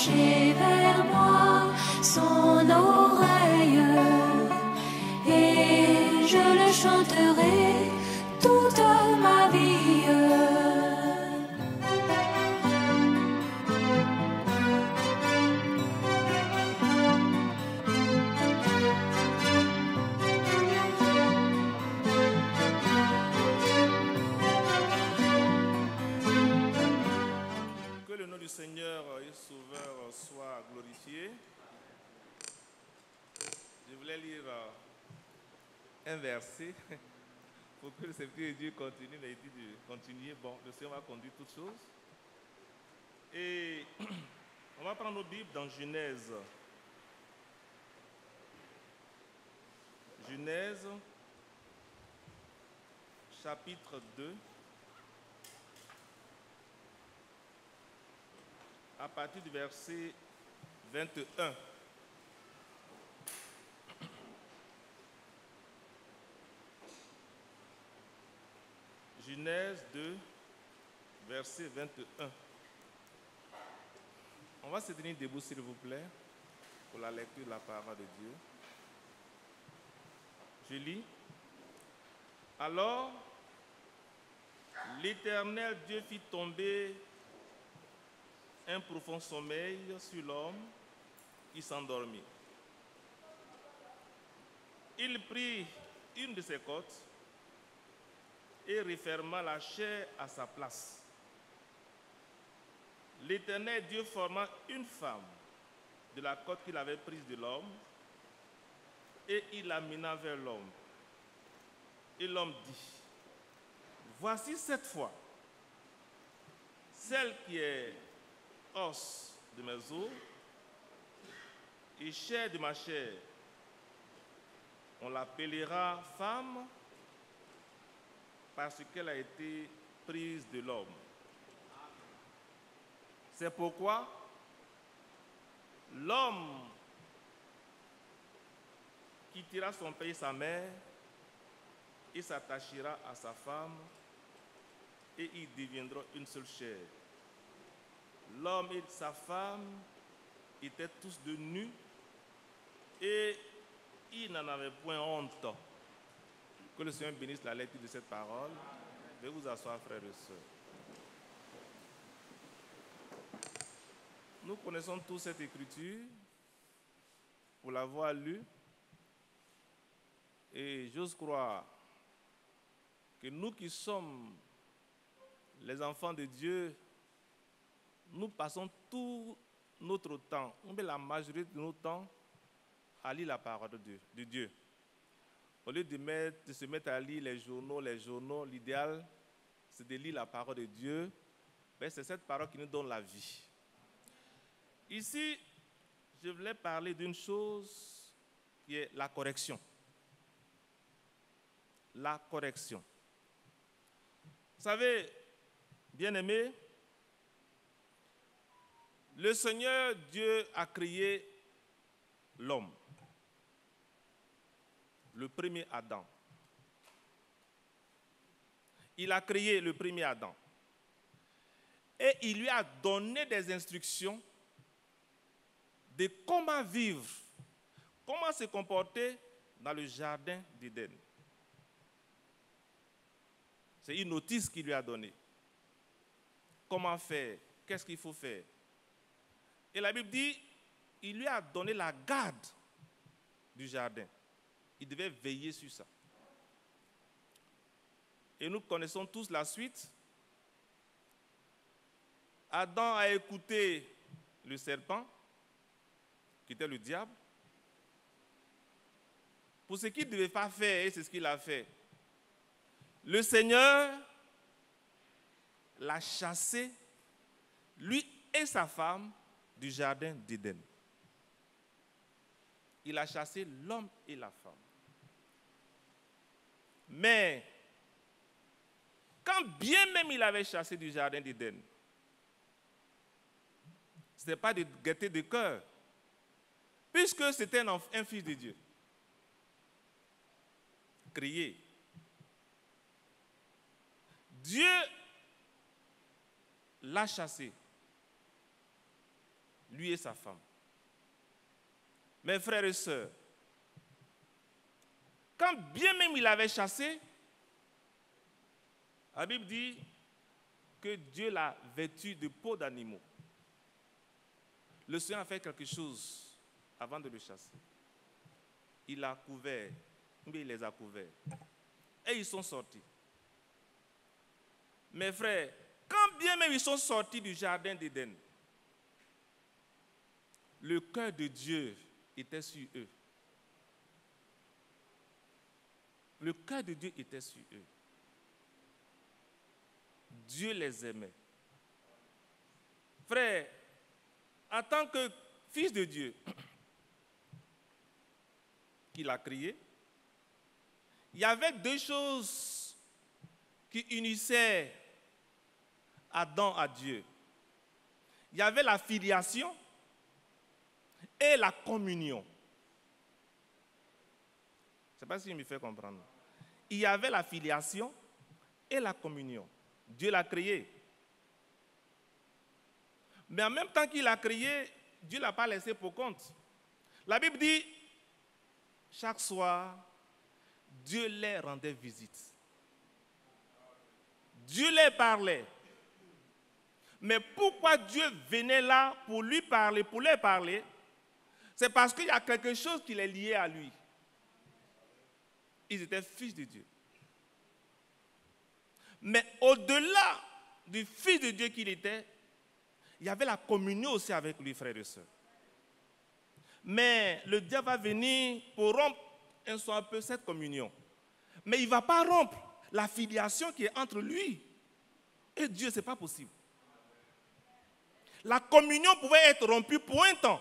pencher vers moi son oreille, et je le chanterai toute ma vie. Que le nom du Seigneur et Sauveur soit glorifié. Je voulais lire un verset pour que le Seigneur de Dieu continue, mais il dit de continuer. Bon, le Seigneur va conduire toutes choses. Et on va prendre nos Bibles dans Genèse. Genèse, chapitre 2. À partir du verset 21. Genèse 2, verset 21. On va se tenir debout, s'il vous plaît, pour la lecture de la parole de Dieu. Je lis. Alors, l'Éternel Dieu fit tomber un profond sommeil sur l'homme qui s'endormit. Il prit une de ses côtes et referma la chair à sa place. L'Éternel Dieu forma une femme de la côte qu'il avait prise de l'homme et il l'amena vers l'homme. Et l'homme dit, voici cette fois, celle qui est os de mes os et chair de ma chair. On l'appellera femme parce qu'elle a été prise de l'homme. C'est pourquoi l'homme quittera son père et sa mère et s'attachera à sa femme et ils deviendront une seule chair. L'homme et sa femme étaient tous de nus et ils n'en avaient point honte. Que le Seigneur bénisse la lecture de cette parole. Veuillez vous asseoir, frères et sœurs. Nous connaissons tous cette écriture pour l'avoir lue. Et j'ose croire que nous qui sommes les enfants de Dieu, nous passons tout notre temps, ou bien la majorité de notre temps, à lire la parole de Dieu. Au lieu de se mettre à lire les journaux, l'idéal, c'est de lire la parole de Dieu. Mais c'est cette parole qui nous donne la vie. Ici, je voulais parler d'une chose qui est la correction. La correction. Vous savez, bien-aimés, le Seigneur Dieu a créé l'homme, le premier Adam. Il a créé le premier Adam. Et il lui a donné des instructions de comment vivre, comment se comporter dans le jardin d'Éden. C'est une notice qu'il lui a donnée. Comment faire? Qu'est-ce qu'il faut faire? Et la Bible dit, il lui a donné la garde du jardin. Il devait veiller sur ça. Et nous connaissons tous la suite. Adam a écouté le serpent, qui était le diable, pour ce qu'il ne devait pas faire, et c'est ce qu'il a fait. Le Seigneur l'a chassé, lui et sa femme, du jardin d'Éden. Il a chassé l'homme et la femme. Mais, quand bien même il avait chassé du jardin d'Éden, ce n'était pas de gaieté de cœur, puisque c'était un fils de Dieu. Créé. Dieu l'a chassé. lui et sa femme. Mes frères et sœurs, quand bien même il avait chassé, la Bible dit que Dieu l'a vêtu de peau d'animaux. Le Seigneur a fait quelque chose avant de le chasser. Il l'a couvert, mais il les a couverts. Et ils sont sortis. Mes frères, quand bien même ils sont sortis du jardin d'Éden, le cœur de Dieu était sur eux. Le cœur de Dieu était sur eux. Dieu les aimait. Frère, en tant que fils de Dieu, qu'il a créé, il y avait deux choses qui unissaient Adam à Dieu. Il y avait la filiation et la communion. Je ne sais pas si je me fais comprendre. Il y avait la filiation et la communion. Dieu l'a créé. Mais en même temps qu'il l'a créé, Dieu ne l'a pas laissé pour compte. La Bible dit, chaque soir, Dieu les rendait visite. Dieu les parlait. Mais pourquoi Dieu venait là pour lui parler, pour les parler? C'est parce qu'il y a quelque chose qui les liait à lui. Ils étaient fils de Dieu. Mais au-delà du fils de Dieu qu'il était, il y avait la communion aussi avec lui, frères et sœurs. Mais le diable va venir pour rompre un peu cette communion. Mais il ne va pas rompre la filiation qui est entre lui et Dieu, ce n'est pas possible. La communion pouvait être rompue pour un temps.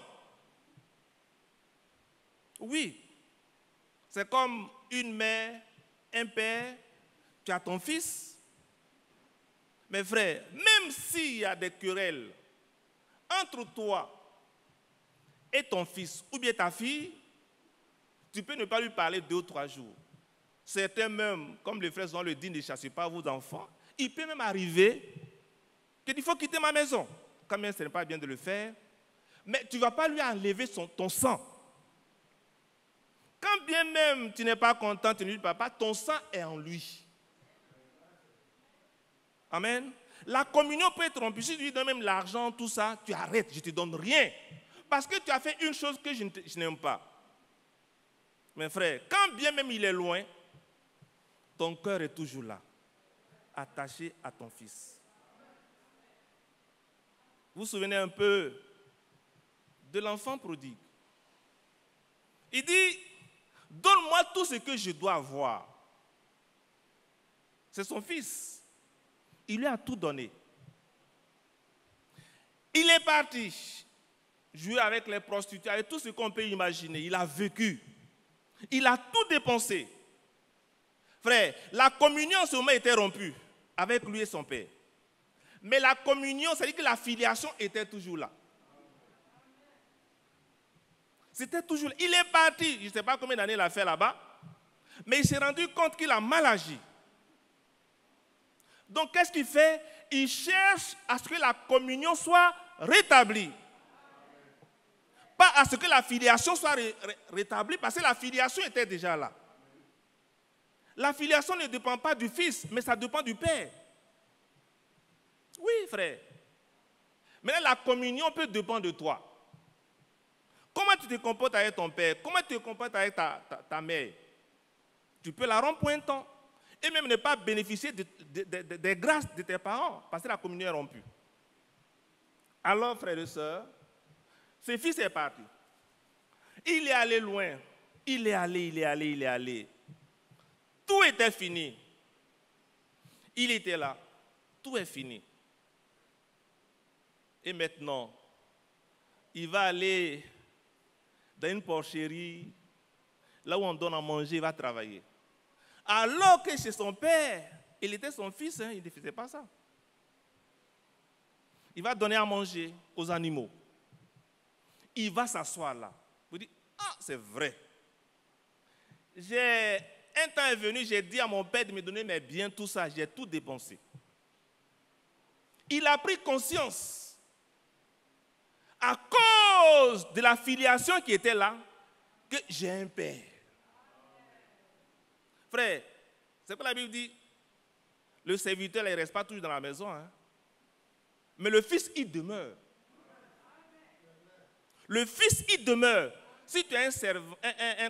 Oui, c'est comme une mère, un père, tu as ton fils. Mes frères, même s'il y a des querelles entre toi et ton fils ou bien ta fille, tu peux ne pas lui parler 2 ou 3 jours. Certains même, comme les frères ont le dit, ne chassez pas vos enfants. Il peut même arriver qu'il faut quitter ma maison. Quand même, ce n'est pas bien de le faire. Mais tu ne vas pas lui enlever ton sang. Quand bien même tu n'es pas content, tu ne lui parles pas, ton sang est en lui. Amen. La communion peut être rompue. Si tu lui donnes même l'argent, tout ça, tu arrêtes, je ne te donne rien. Parce que tu as fait une chose que je n'aime pas. Mes frères, quand bien même il est loin, ton cœur est toujours là, attaché à ton fils. Vous vous souvenez un peu de l'enfant prodigue? Il dit, donne-moi tout ce que je dois avoir. C'est son fils. Il lui a tout donné. Il est parti jouer avec les prostituées, avec tout ce qu'on peut imaginer. Il a vécu. Il a tout dépensé. Frère, la communion en ce moment était rompue avec lui et son père. Mais la communion, c'est-à-dire que la filiation était toujours là. C'était toujours là. Il est parti, je ne sais pas combien d'années il a fait là-bas, mais il s'est rendu compte qu'il a mal agi. Donc, qu'est-ce qu'il fait? Il cherche à ce que la communion soit rétablie. Pas à ce que la filiation soit rétablie, parce que la filiation était déjà là. La filiation ne dépend pas du fils, mais ça dépend du père. Oui, frère. Maintenant, la communion peut dépendre de toi. Comment tu te comportes avec ton père? Comment tu te comportes avec ta mère? Tu peux la rompre pour un temps. Et même ne pas bénéficier des grâces de tes parents, parce que la communion est rompue. Alors, frères et sœurs, ce fils est parti. Il est allé loin. Il est allé. Tout était fini. Il était là. Tout est fini. Et maintenant, il va aller dans une porcherie, là où on donne à manger, il va travailler. Alors que chez son père, il était son fils, il ne faisait pas ça. Il va donner à manger aux animaux. Il va s'asseoir là. Vous dites, ah, c'est vrai. Un temps est venu, j'ai dit à mon père de me donner mes biens, tout ça, j'ai tout dépensé. Il a pris conscience. à cause de la filiation qui était là que j'ai un père. Frère, c'est quoi la Bible dit? Le serviteur, il ne reste pas toujours dans la maison. Hein? Mais le fils, il demeure. Le fils, il demeure. Si tu as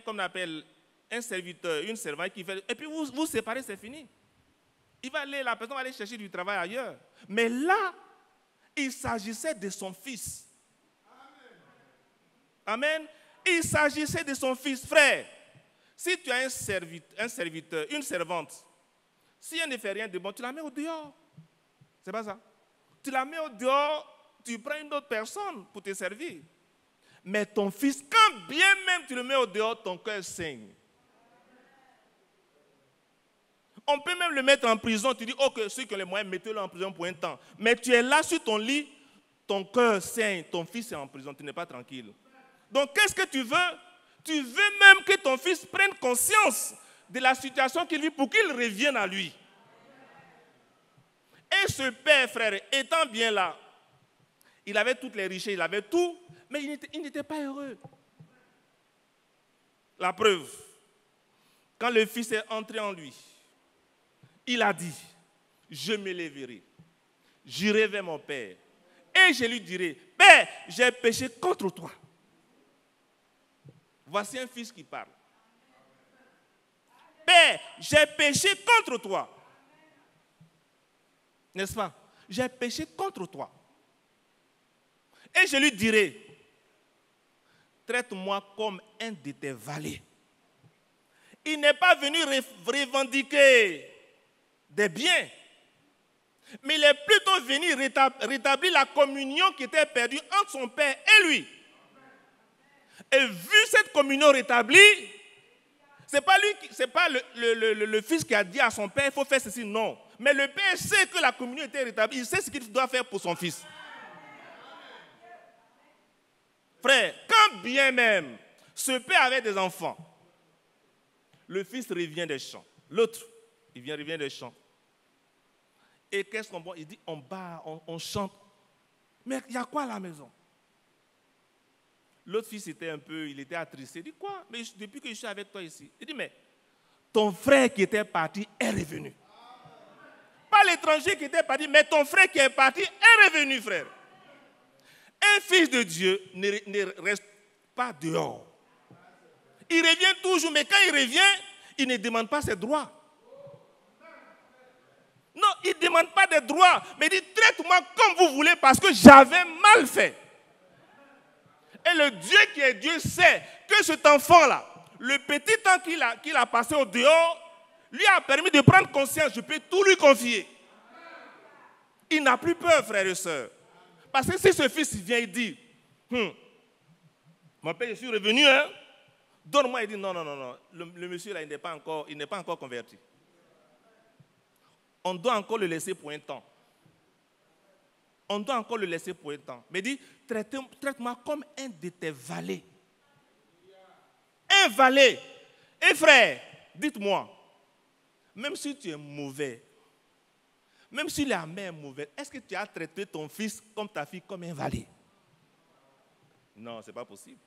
comme on appelle, un serviteur, une servante qui fait... Et puis vous vous séparez, c'est fini. La personne va aller chercher du travail ailleurs. Mais là, il s'agissait de son fils. Amen. Il s'agissait de son fils. Frère, si tu as un serviteur, une servante, si elle ne fait rien de bon, tu la mets au dehors. C'est pas ça. Tu la mets au dehors, tu prends une autre personne pour te servir. Mais ton fils, quand bien même tu le mets au dehors, ton cœur saigne. On peut même le mettre en prison. Tu dis, ok, ceux qui ont les moyens, mettez-le en prison pour un temps. Mais tu es là sur ton lit, ton cœur saigne, ton fils est en prison, tu n'es pas tranquille. Donc, qu'est-ce que tu veux? Tu veux même que ton fils prenne conscience de la situation qu'il vit pour qu'il revienne à lui. Et ce père, frère, étant bien là, il avait toutes les richesses, il avait tout, mais il n'était pas heureux. La preuve, quand le fils est entré en lui, il a dit, je me lèverai, j'irai vers mon père, et je lui dirai, Père, j'ai péché contre toi. Voici un fils qui parle. Père, j'ai péché contre toi. N'est-ce pas? J'ai péché contre toi. Et je lui dirai, traite-moi comme un de tes valets. Il n'est pas venu revendiquer des biens, mais il est plutôt venu rétablir la communion qui était perdue entre son père et lui. Et vu cette communion rétablie, ce n'est pas le fils qui a dit à son père, il faut faire ceci, non. Mais le père sait que la communion était rétablie, il sait ce qu'il doit faire pour son fils. Frère, quand bien même ce père avait des enfants, le fils revient des champs. L'autre, revient des champs. Et qu'est-ce qu'on voit? Il dit, on bat, on chante. Mais il y a quoi à la maison? L'autre fils il était attristé. Il dit, quoi? Mais depuis que je suis avec toi ici. Il dit, mais ton frère qui était parti est revenu. Pas l'étranger qui était parti, mais ton frère qui est parti est revenu, frère. Un fils de Dieu ne reste pas dehors. Il revient toujours, mais quand il revient, il ne demande pas ses droits. Non, il ne demande pas des droits, mais il dit, traite-moi comme vous voulez parce que j'avais mal fait. Et le Dieu qui est Dieu sait que cet enfant-là, le petit temps qu'il a passé au dehors, lui a permis de prendre conscience, je peux tout lui confier. Il n'a plus peur, frères et sœurs. Parce que si ce fils vient et dit, mon père, je suis revenu, hein? Donne-moi, il dit, non. Le monsieur là, il n'est pas encore converti. On doit encore le laisser pour un temps. Mais il dit, traite-moi comme un de tes valets. Un valet. Et frère, dites-moi, même si tu es mauvais, même si la mère est mauvaise, est-ce que tu as traité ton fils comme ta fille comme un valet? Non, ce n'est pas possible.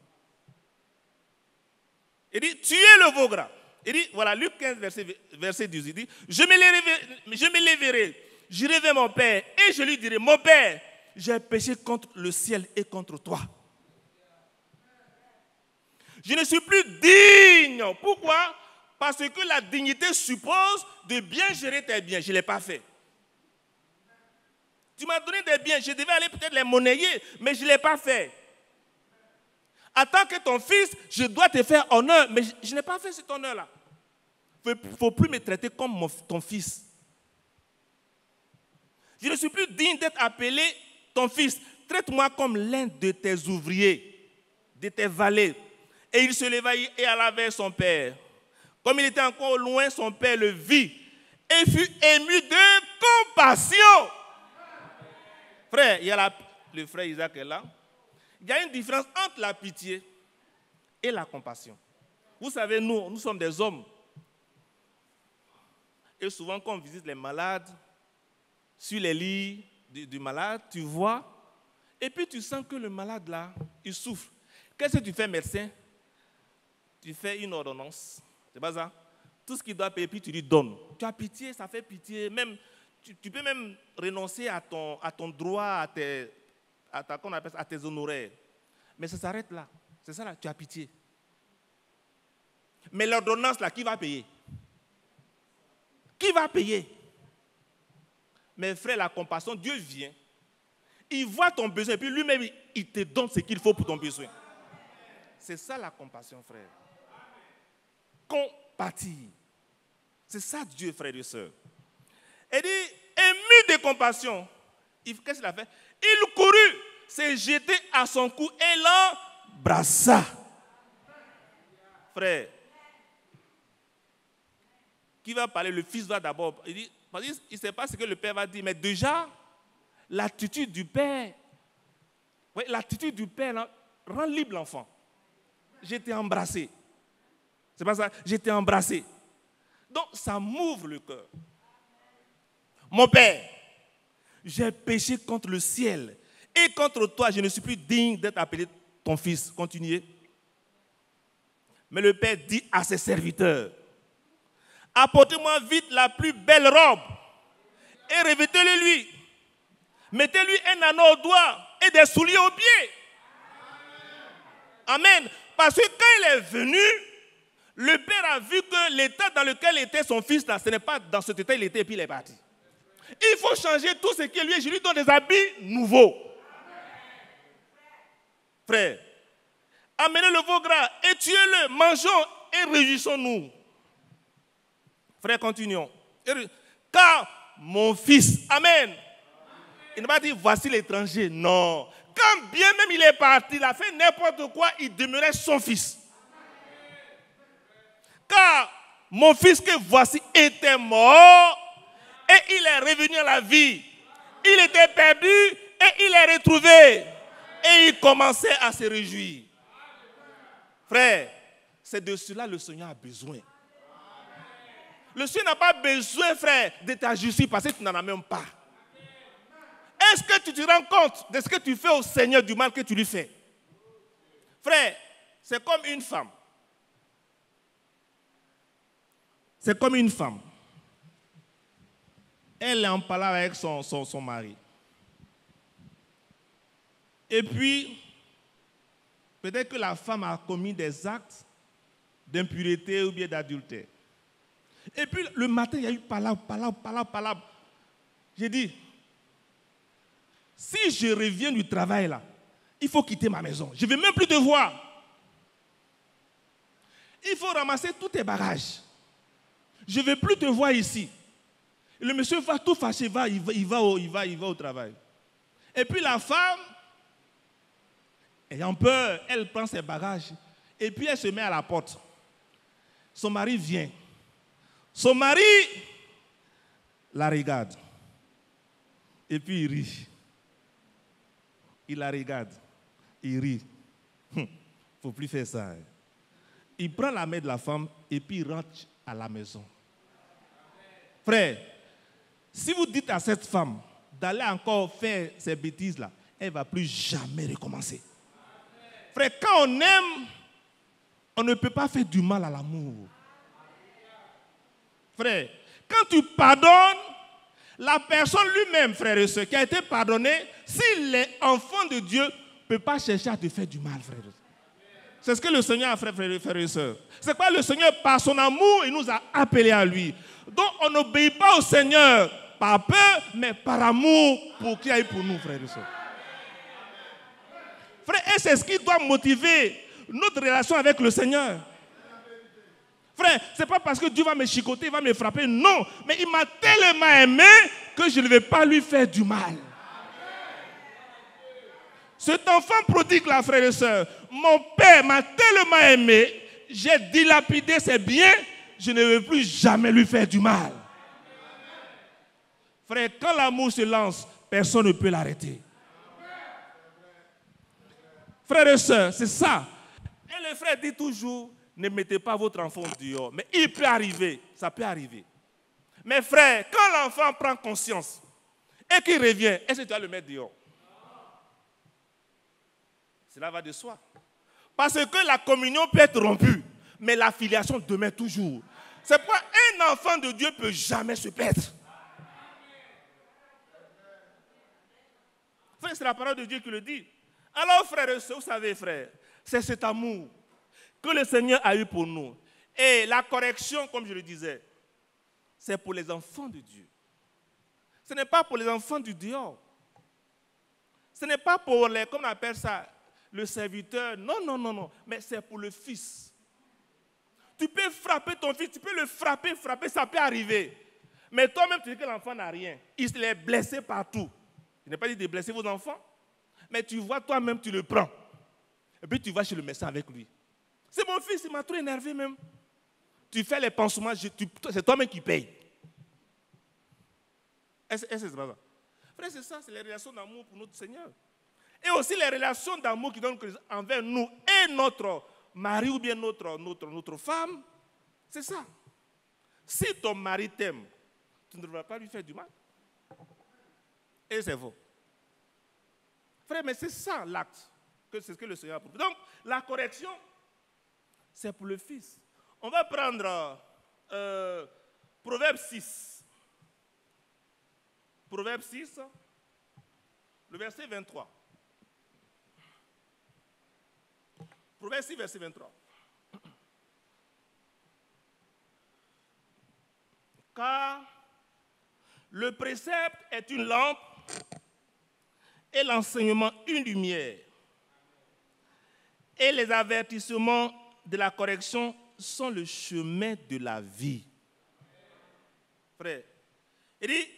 Il dit, tuez le veau gras. Il dit, voilà, Luc 15, verset 10, il dit, je me lèverai, j'irai vers mon père et je lui dirai, mon père, j'ai péché contre le ciel et contre toi. Je ne suis plus digne. Pourquoi? Parce que la dignité suppose de bien gérer tes biens. Je ne l'ai pas fait. Tu m'as donné des biens, je devais aller peut-être les monnayer, mais je ne l'ai pas fait. En tant que ton fils, je dois te faire honneur, mais je n'ai pas fait cet honneur-là. Il ne faut plus me traiter comme ton fils. Je ne suis plus digne d'être appelé ton fils. Traite-moi comme l'un de tes ouvriers, de tes valets. Et il se leva et alla vers son père. Comme il était encore loin, son père le vit et fut ému de compassion. Frère, il y a le frère Isaac est là. Il y a une différence entre la pitié et la compassion. Vous savez, nous sommes des hommes. Et souvent, quand on visite les malades, sur les lits du malade, tu vois, Et puis tu sens que le malade là, il souffre. Qu'est-ce que tu fais, médecin? Tu fais une ordonnance. C'est pas ça? Tout ce qu'il doit payer, puis tu lui donnes. Tu as pitié, ça fait pitié. Même, tu peux même renoncer à ton droit, à tes honoraires. Mais ça s'arrête là. C'est ça là, tu as pitié. Mais l'ordonnance là, qui va payer? Qui va payer? Mes frères, la compassion, Dieu vient. Il voit ton besoin et puis lui-même, il te donne ce qu'il faut pour ton besoin. C'est ça la compassion, frère. Compatir. C'est ça Dieu, frères et sœurs. Il dit, ému de compassion, qu'est-ce qu'il a fait? Il courut, s'est jeté à son cou et l'embrassa. Frère, qui va parler? Le fils va d'abord. Il dit, parce qu'il ne sait pas ce que le père va dire, mais déjà, l'attitude du père, oui, l'attitude du père là, rend libre l'enfant. J'étais embrassé. C'est pas ça? J'étais embrassé. Donc, ça m'ouvre le cœur. Mon père, j'ai péché contre le ciel et contre toi, je ne suis plus digne d'être appelé ton fils. Continuez. Mais le père dit à ses serviteurs, apportez-moi vite la plus belle robe et revêtez-le lui. Mettez-lui un anneau au doigt et des souliers aux pieds. Amen. Parce que quand il est venu, le père a vu que l'état dans lequel était son fils, là, ce n'est pas dans cet état il était et puis il est parti. Il faut changer tout ce qui est lui. Je lui donne des habits nouveaux. Frère, amenez le veau gras et tuez-le, mangeons et réjouissons-nous. Frère, continuons. Car mon fils, amen. Il n'a pas dit voici l'étranger, non. Quand bien même il est parti, il a fait n'importe quoi, il demeurait son fils. Car mon fils que voici était mort et il est revenu à la vie. Il était perdu et il est retrouvé. Et il commençait à se réjouir. Frère, c'est de cela que le Seigneur a besoin. Le Seigneur n'a pas besoin, frère, de ta justice parce que tu n'en as même pas. Est-ce que tu te rends compte de ce que tu fais au Seigneur, du mal que tu lui fais? Frère, c'est comme une femme. C'est comme une femme. Elle est en parlant avec son mari. Et puis, peut-être que la femme a commis des actes d'impureté ou bien d'adultère. Et puis, le matin, il y a eu palabre. J'ai dit, si je reviens du travail là, il faut quitter ma maison. Je ne vais même plus te voir. Il faut ramasser tous tes bagages. Je ne vais plus te voir ici. Et le monsieur va tout fâcher, il va au travail. Et puis la femme, ayant peur, elle prend ses bagages et puis elle se met à la porte. Son mari vient. Son mari la regarde. Et puis il rit. Il la regarde. Il rit. Il ne faut plus faire ça. Il prend la main de la femme et puis il rentre à la maison. Frère, si vous dites à cette femme d'aller encore faire ces bêtises-là, elle ne va plus jamais recommencer. Frère, quand on aime, on ne peut pas faire du mal à l'amour. Frère, quand tu pardonnes, la personne lui-même, frère et soeur, qui a été pardonné, s'il est enfant de Dieu, ne peut pas chercher à te faire du mal, frère. C'est ce que le Seigneur a fait, frère et soeur. C'est quoi le Seigneur, par son amour, il nous a appelés à lui. Donc on n'obéit pas au Seigneur par peur, mais par amour pour qu'il aille pour nous, frère et soeur. Frère, et c'est ce qui doit motiver notre relation avec le Seigneur. Frère, ce n'est pas parce que Dieu va me chicoter, il va me frapper, non. Mais il m'a tellement aimé que je ne vais pas lui faire du mal. Cet enfant prodigue là, frère et soeur, mon père m'a tellement aimé, j'ai dilapidé ses biens, je ne vais plus jamais lui faire du mal. Frère, quand l'amour se lance, personne ne peut l'arrêter. Frère et soeur, c'est ça. Et le frère dit toujours, ne mettez pas votre enfant dehors. Mais il peut arriver, ça peut arriver. Mais frère, quand l'enfant prend conscience et qu'il revient, est-ce que tu vas le mettre dehors? Cela va de soi. Parce que la communion peut être rompue, mais la filiation demeure toujours. C'est pourquoi un enfant de Dieu ne peut jamais se perdre. Frère, c'est la parole de Dieu qui le dit. Alors, frères et sœurs, vous savez, frères, c'est cet amour que le Seigneur a eu pour nous. Et la correction, comme je le disais, c'est pour les enfants de Dieu. Ce n'est pas pour les enfants du dehors. Ce n'est pas pour les, comme on appelle ça, le serviteur. Non, non, non, non. Mais c'est pour le fils. Tu peux frapper ton fils, tu peux le frapper, ça peut arriver. Mais toi-même, tu dis que l'enfant n'a rien. Il est blessé partout. Je n'ai pas dit de blesser vos enfants. Mais tu vois, toi-même, tu le prends. Et puis tu vas chez le médecin avec lui. C'est mon fils, il m'a trop énervé même. Tu fais les pansements, c'est toi-même qui payes. Est-ce que c'est pas ça? Frère, c'est ça, c'est les relations d'amour pour notre Seigneur. Et aussi les relations d'amour qui donnent envers nous et notre mari ou bien notre femme. C'est ça. Si ton mari t'aime, tu ne devrais pas lui faire du mal. Et c'est faux. Frère, mais c'est ça l'acte. C'est ce que le Seigneur a proposé. Donc, la correction, c'est pour le fils. On va prendre Proverbe 6. Proverbe 6, le verset 23. Proverbe 6, verset 23. Car le précepte est une lampe et l'enseignement une lumière. Et les avertissements de la correction sont le chemin de la vie. Frère, il dit,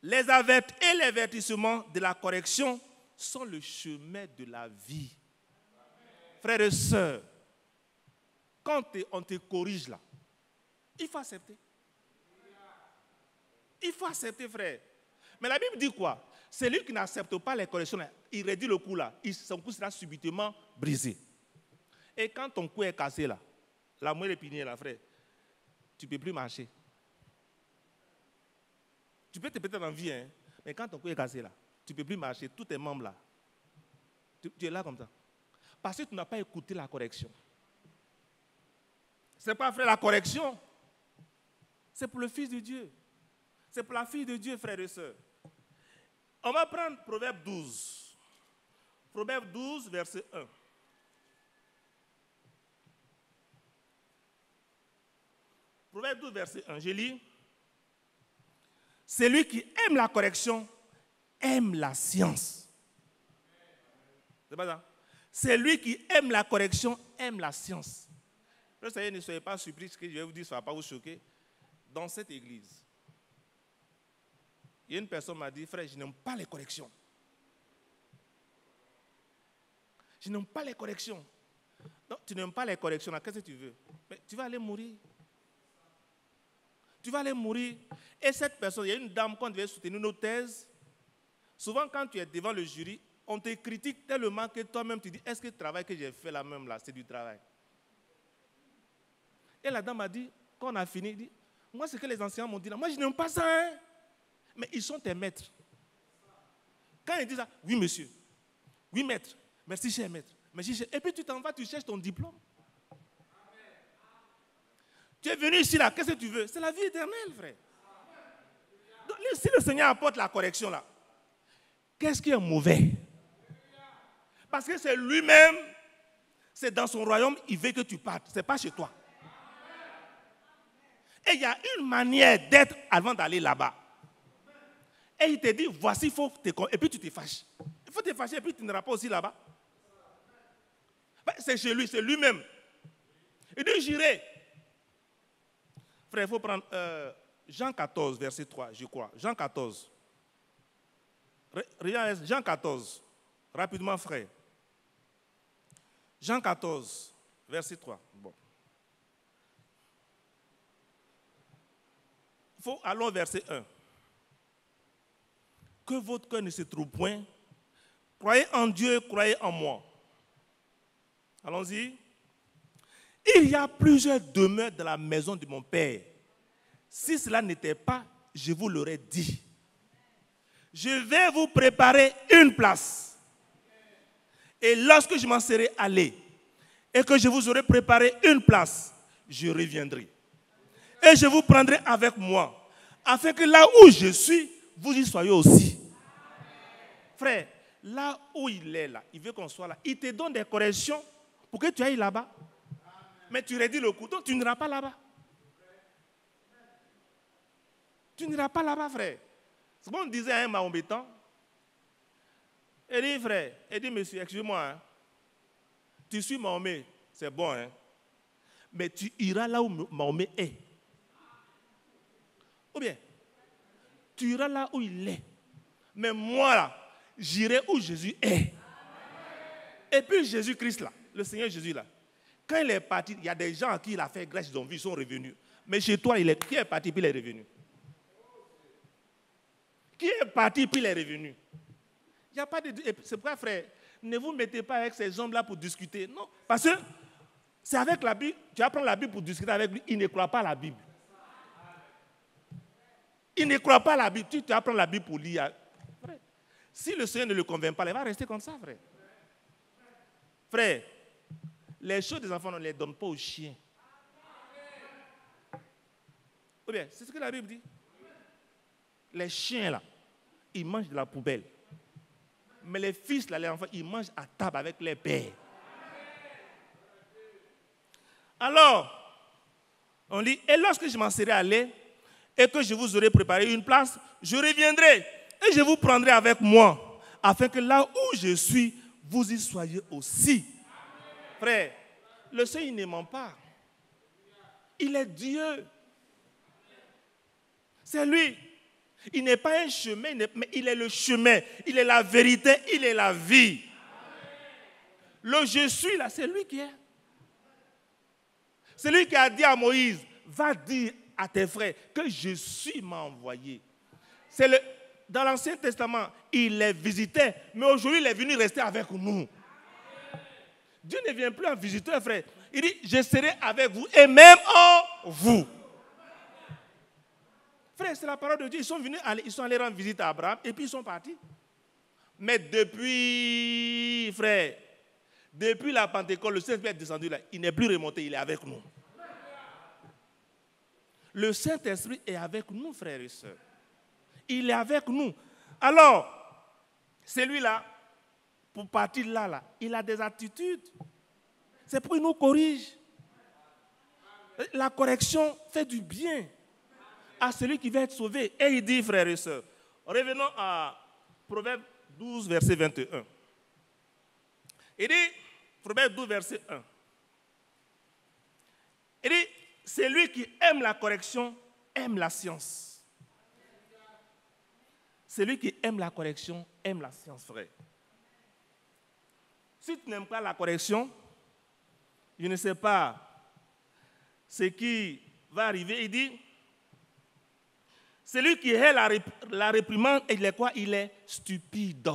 les avertissements de la correction sont le chemin de la vie. Frères et sœurs, quand on te corrige là, il faut accepter. Il faut accepter, frère. Mais la Bible dit quoi? Celui qui n'accepte pas les corrections, il réduit le cou là, son cou sera subitement brisé. Et quand ton cou est cassé là, la moelle épinière là, frère, tu ne peux plus marcher. Tu peux te péter en vie, hein, mais quand ton cou est cassé là, tu ne peux plus marcher, tous tes membres là, tu es là comme ça. Parce que tu n'as pas écouté la correction. Ce n'est pas, frère, la correction. C'est pour le Fils de Dieu. C'est pour la fille de Dieu, frères et sœurs. On va prendre Proverbe 12. Proverbe 12, verset 1. Proverbe 12, verset 1. Je lis. Celui qui aime la correction aime la science. C'est pas ça? Celui qui aime la correction aime la science. Ne soyez pas surpris, ce que je vais vous dire, ça ne va pas vous choquer. Dans cette église, il y a une personne qui m'a dit, frère, je n'aime pas les corrections. Je n'aime pas les corrections. Non, tu n'aimes pas les corrections, qu'est-ce que tu veux? Mais tu vas aller mourir. Tu vas aller mourir. Et cette personne, il y a une dame, quand on devait soutenir nos thèses, souvent quand tu es devant le jury, on te critique tellement que toi-même tu dis, est-ce que le travail que j'ai fait là même là, c'est du travail? Et la dame a dit, quand on a fini, dit, moi ce que les enseignants m'ont dit là, moi je n'aime pas ça, hein? Mais ils sont tes maîtres. Quand ils disent ça, oui monsieur, oui maître, merci cher maître, merci cher. Et puis tu t'en vas, tu cherches ton diplôme. Tu es venu ici là, qu'est-ce que tu veux? C'est la vie éternelle, frère. Donc, si le Seigneur apporte la correction là, qu'est-ce qui est mauvais? Parce que c'est lui-même, c'est dans son royaume, il veut que tu partes, ce n'est pas chez toi. Et il y a une manière d'être avant d'aller là-bas. Et il te dit, voici, il faut te... Et puis tu te fâches. Il faut te fâcher et puis tu n'iras pas aussi là-bas. C'est chez lui, c'est lui-même. Il dit, j'irai. Frère, il faut prendre Jean 14, verset 3, je crois. Jean 14. Regarde, Jean 14. Rapidement, frère. Jean 14, verset 3. Bon. Allons au verset 1. Que votre cœur ne se trouve point. Croyez en Dieu, croyez en moi. Allons-y. Il y a plusieurs demeures dans la maison de mon Père. Si cela n'était pas, je vous l'aurais dit. Je vais vous préparer une place. Et lorsque je m'en serai allé et que je vous aurai préparé une place, je reviendrai. Et je vous prendrai avec moi, afin que là où je suis, vous y soyez aussi. Frère, là où il est là, il veut qu'on soit là. Il te donne des corrections pour que tu ailles là-bas. Mais tu redis le coup, donc tu n'iras pas là-bas. Tu n'iras pas là-bas, frère. C'est ce qu'on disait à un Mahométan. Il dit, frère, il dit, monsieur, excuse-moi, hein, tu suis Mahomet, c'est bon, hein, mais tu iras là où Mahomet est. Ou bien, tu iras là où il est. Mais moi, là, j'irai où Jésus est. Et puis Jésus-Christ, là, le Seigneur Jésus, là, quand il est parti, il y a des gens à qui il a fait grâce, ils ont vu, ils sont revenus. Mais chez toi, qui est parti, puis il est revenu. Qui est parti, puis il est revenu. Il n'y a pas de... C'est pourquoi, frère, ne vous mettez pas avec ces hommes-là pour discuter. Non, parce que c'est avec la Bible, tu vas prendre la Bible pour discuter avec lui, il ne croit pas à la Bible. Il ne croit pas à la Bible, tu vas prendre la Bible pour lire. Frère, si le Seigneur ne le convainc pas, il va rester comme ça, frère. Frère, les choses des enfants, on ne les donne pas aux chiens. Ou bien, c'est ce que la Bible dit. Les chiens, là, ils mangent de la poubelle. Mais les fils, là, les enfants, ils mangent à table avec les pères. Alors, on dit, et lorsque je m'en serai allé, et que je vous aurai préparé une place, je reviendrai, et je vous prendrai avec moi, afin que là où je suis, vous y soyez aussi. Frère, le Seigneur, il ne ment pas. Il est Dieu. C'est lui. Il n'est pas un chemin, mais il est le chemin. Il est la vérité, il est la vie. Le je suis là, c'est lui qui est. C'est lui qui a dit à Moïse, va dire à tes frères que je suis m'a envoyé. Dans l'Ancien Testament, il les visitait, mais aujourd'hui, il est venu rester avec nous. Dieu ne vient plus en visiteur, frère. Il dit, je serai avec vous et même en vous. Frère, c'est la parole de Dieu. Ils sont allés rendre visite à Abraham et puis ils sont partis. Mais depuis, frère, depuis la Pentecôte, le Saint-Esprit est descendu là. Il n'est plus remonté, il est avec nous. Le Saint-Esprit est avec nous, frères et sœurs. Il est avec nous. Alors, celui-là, pour partir là, il a des attitudes. C'est pour qu'il nous corrige. La correction fait du bien à celui qui va être sauvé. Et il dit, frères et sœurs, revenons à Proverbe 12, verset 21. Il dit, Proverbe 12, verset 1. Il dit, celui qui aime la correction aime la science. Celui qui aime la correction aime la science, frère. Si tu n'aimes pas la correction, je ne sais pas ce qui va arriver. Il dit, celui qui hait la réprimande, il est quoi? Il est stupide.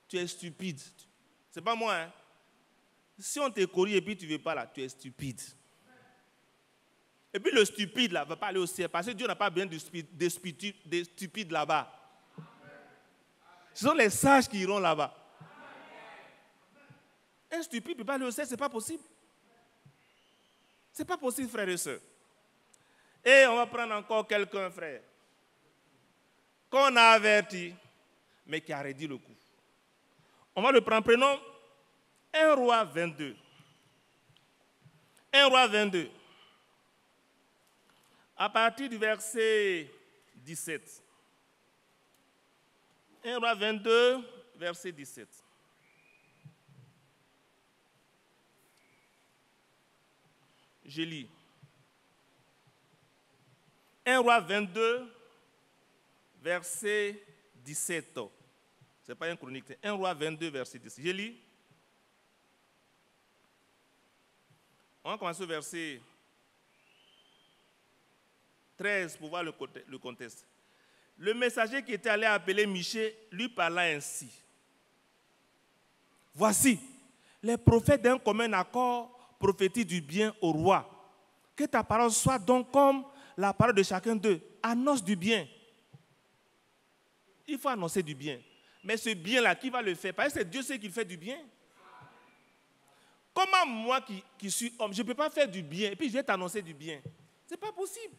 Tu es stupide. C'est pas moi, hein? Si on te corrige et puis tu ne veux pas là, tu es stupide. Et puis le stupide là ne va pas aller au ciel parce que Dieu n'a pas besoin de stupides là-bas. Ce sont les sages qui iront là-bas. Un stupide ne peut pas aller au ciel, ce n'est pas possible. Ce n'est pas possible, frères et sœurs. Et on va prendre encore quelqu'un, frère, qu'on a averti, mais qui a redit le coup. On va le prendre, prenons 1 Roi 22. 1 Roi 22. À partir du verset 17. 1 Roi 22, verset 17. Je lis. 1 Roi 22, verset 17. Ce n'est pas une chronique, c'est 1 Roi 22, verset 17. Je lis. On va commencer au verset 13 pour voir le contexte. Le messager qui était allé appeler Michée lui parla ainsi. Voici, les prophètes d'un commun accord prophétisent du bien au roi. Que ta parole soit donc comme la parole de chacun d'eux. Annonce du bien. Il faut annoncer du bien. Mais ce bien-là, qui va le faire? Parce que c'est Dieu sait qu'il fait du bien. Comment moi qui suis homme, je ne peux pas faire du bien et puis je vais t'annoncer du bien? Ce n'est pas possible.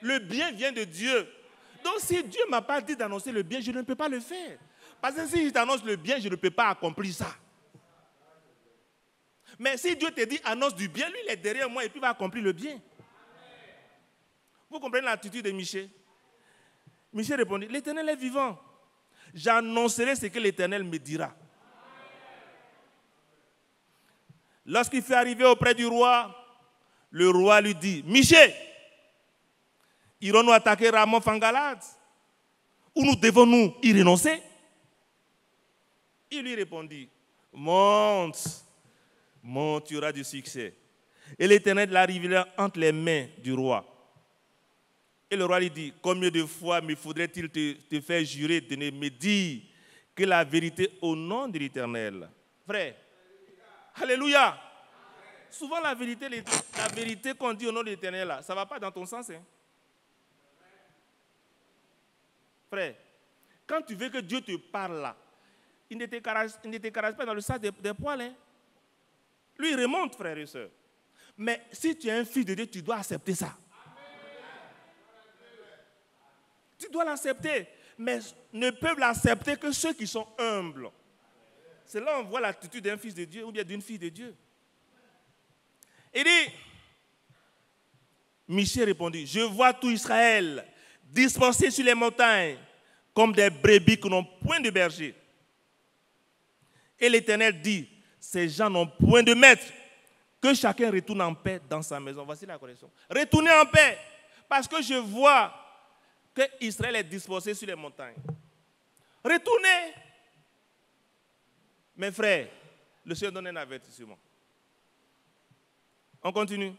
Le bien vient de Dieu. Donc si Dieu ne m'a pas dit d'annoncer le bien, je ne peux pas le faire. Parce que si je t'annonce le bien, je ne peux pas accomplir ça. Mais si Dieu te dit annonce du bien, lui il est derrière moi et puis il va accomplir le bien. Vous comprenez l'attitude de Michée? Michée répondit, l'Éternel est vivant. J'annoncerai ce que l'Éternel me dira. Lorsqu'il fut arrivé auprès du roi, le roi lui dit, Michée, irons-nous attaquer Ramoth en Galade? Ou nous devons-nous y renoncer? Il lui répondit, monte, tu auras du succès. Et l'Éternel l'arrivera entre les mains du roi. Et le roi lui dit, combien de fois me faudrait-il te faire jurer de ne me dire que la vérité au nom de l'Éternel? Frère, alléluia. Souvent la vérité qu'on dit au nom de l'Éternel, ça ne va pas dans ton sens. Hein? Frère, quand tu veux que Dieu te parle là, il ne te caresse pas dans le sens des poils. Hein? Lui, il remonte, frères et sœurs. Mais si tu es un fils de Dieu, tu dois accepter ça. Tu dois l'accepter. Mais ne peuvent l'accepter que ceux qui sont humbles. C'est là qu'on voit l'attitude d'un fils de Dieu ou bien d'une fille de Dieu. Il dit, Michée répondit, je vois tout Israël dispersé sur les montagnes comme des brebis qui n'ont point de berger. Et l'Éternel dit, ces gens n'ont point de maître, que chacun retourne en paix dans sa maison. Voici la correction. Retournez en paix, parce que je vois que Israël est dispersé sur les montagnes. Retournez. Mes frères, le Seigneur donne un avertissement. On continue.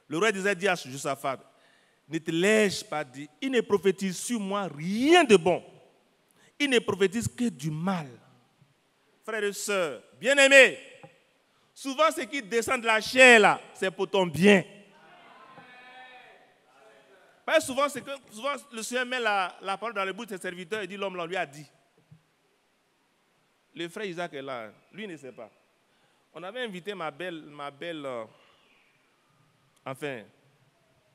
Le roi d'Israël dit à Josaphat, ne te laisse pas dire, il ne prophétise sur moi rien de bon. Il ne prophétise que du mal. Frères et sœurs, bien-aimés, souvent ce qui descend de la chair là, c'est pour ton bien. Parce que souvent le Seigneur met la parole dans le bout de ses serviteurs et dit l'homme là lui a dit. Le frère Isaac est là, lui ne sait pas. On avait invité ma belle,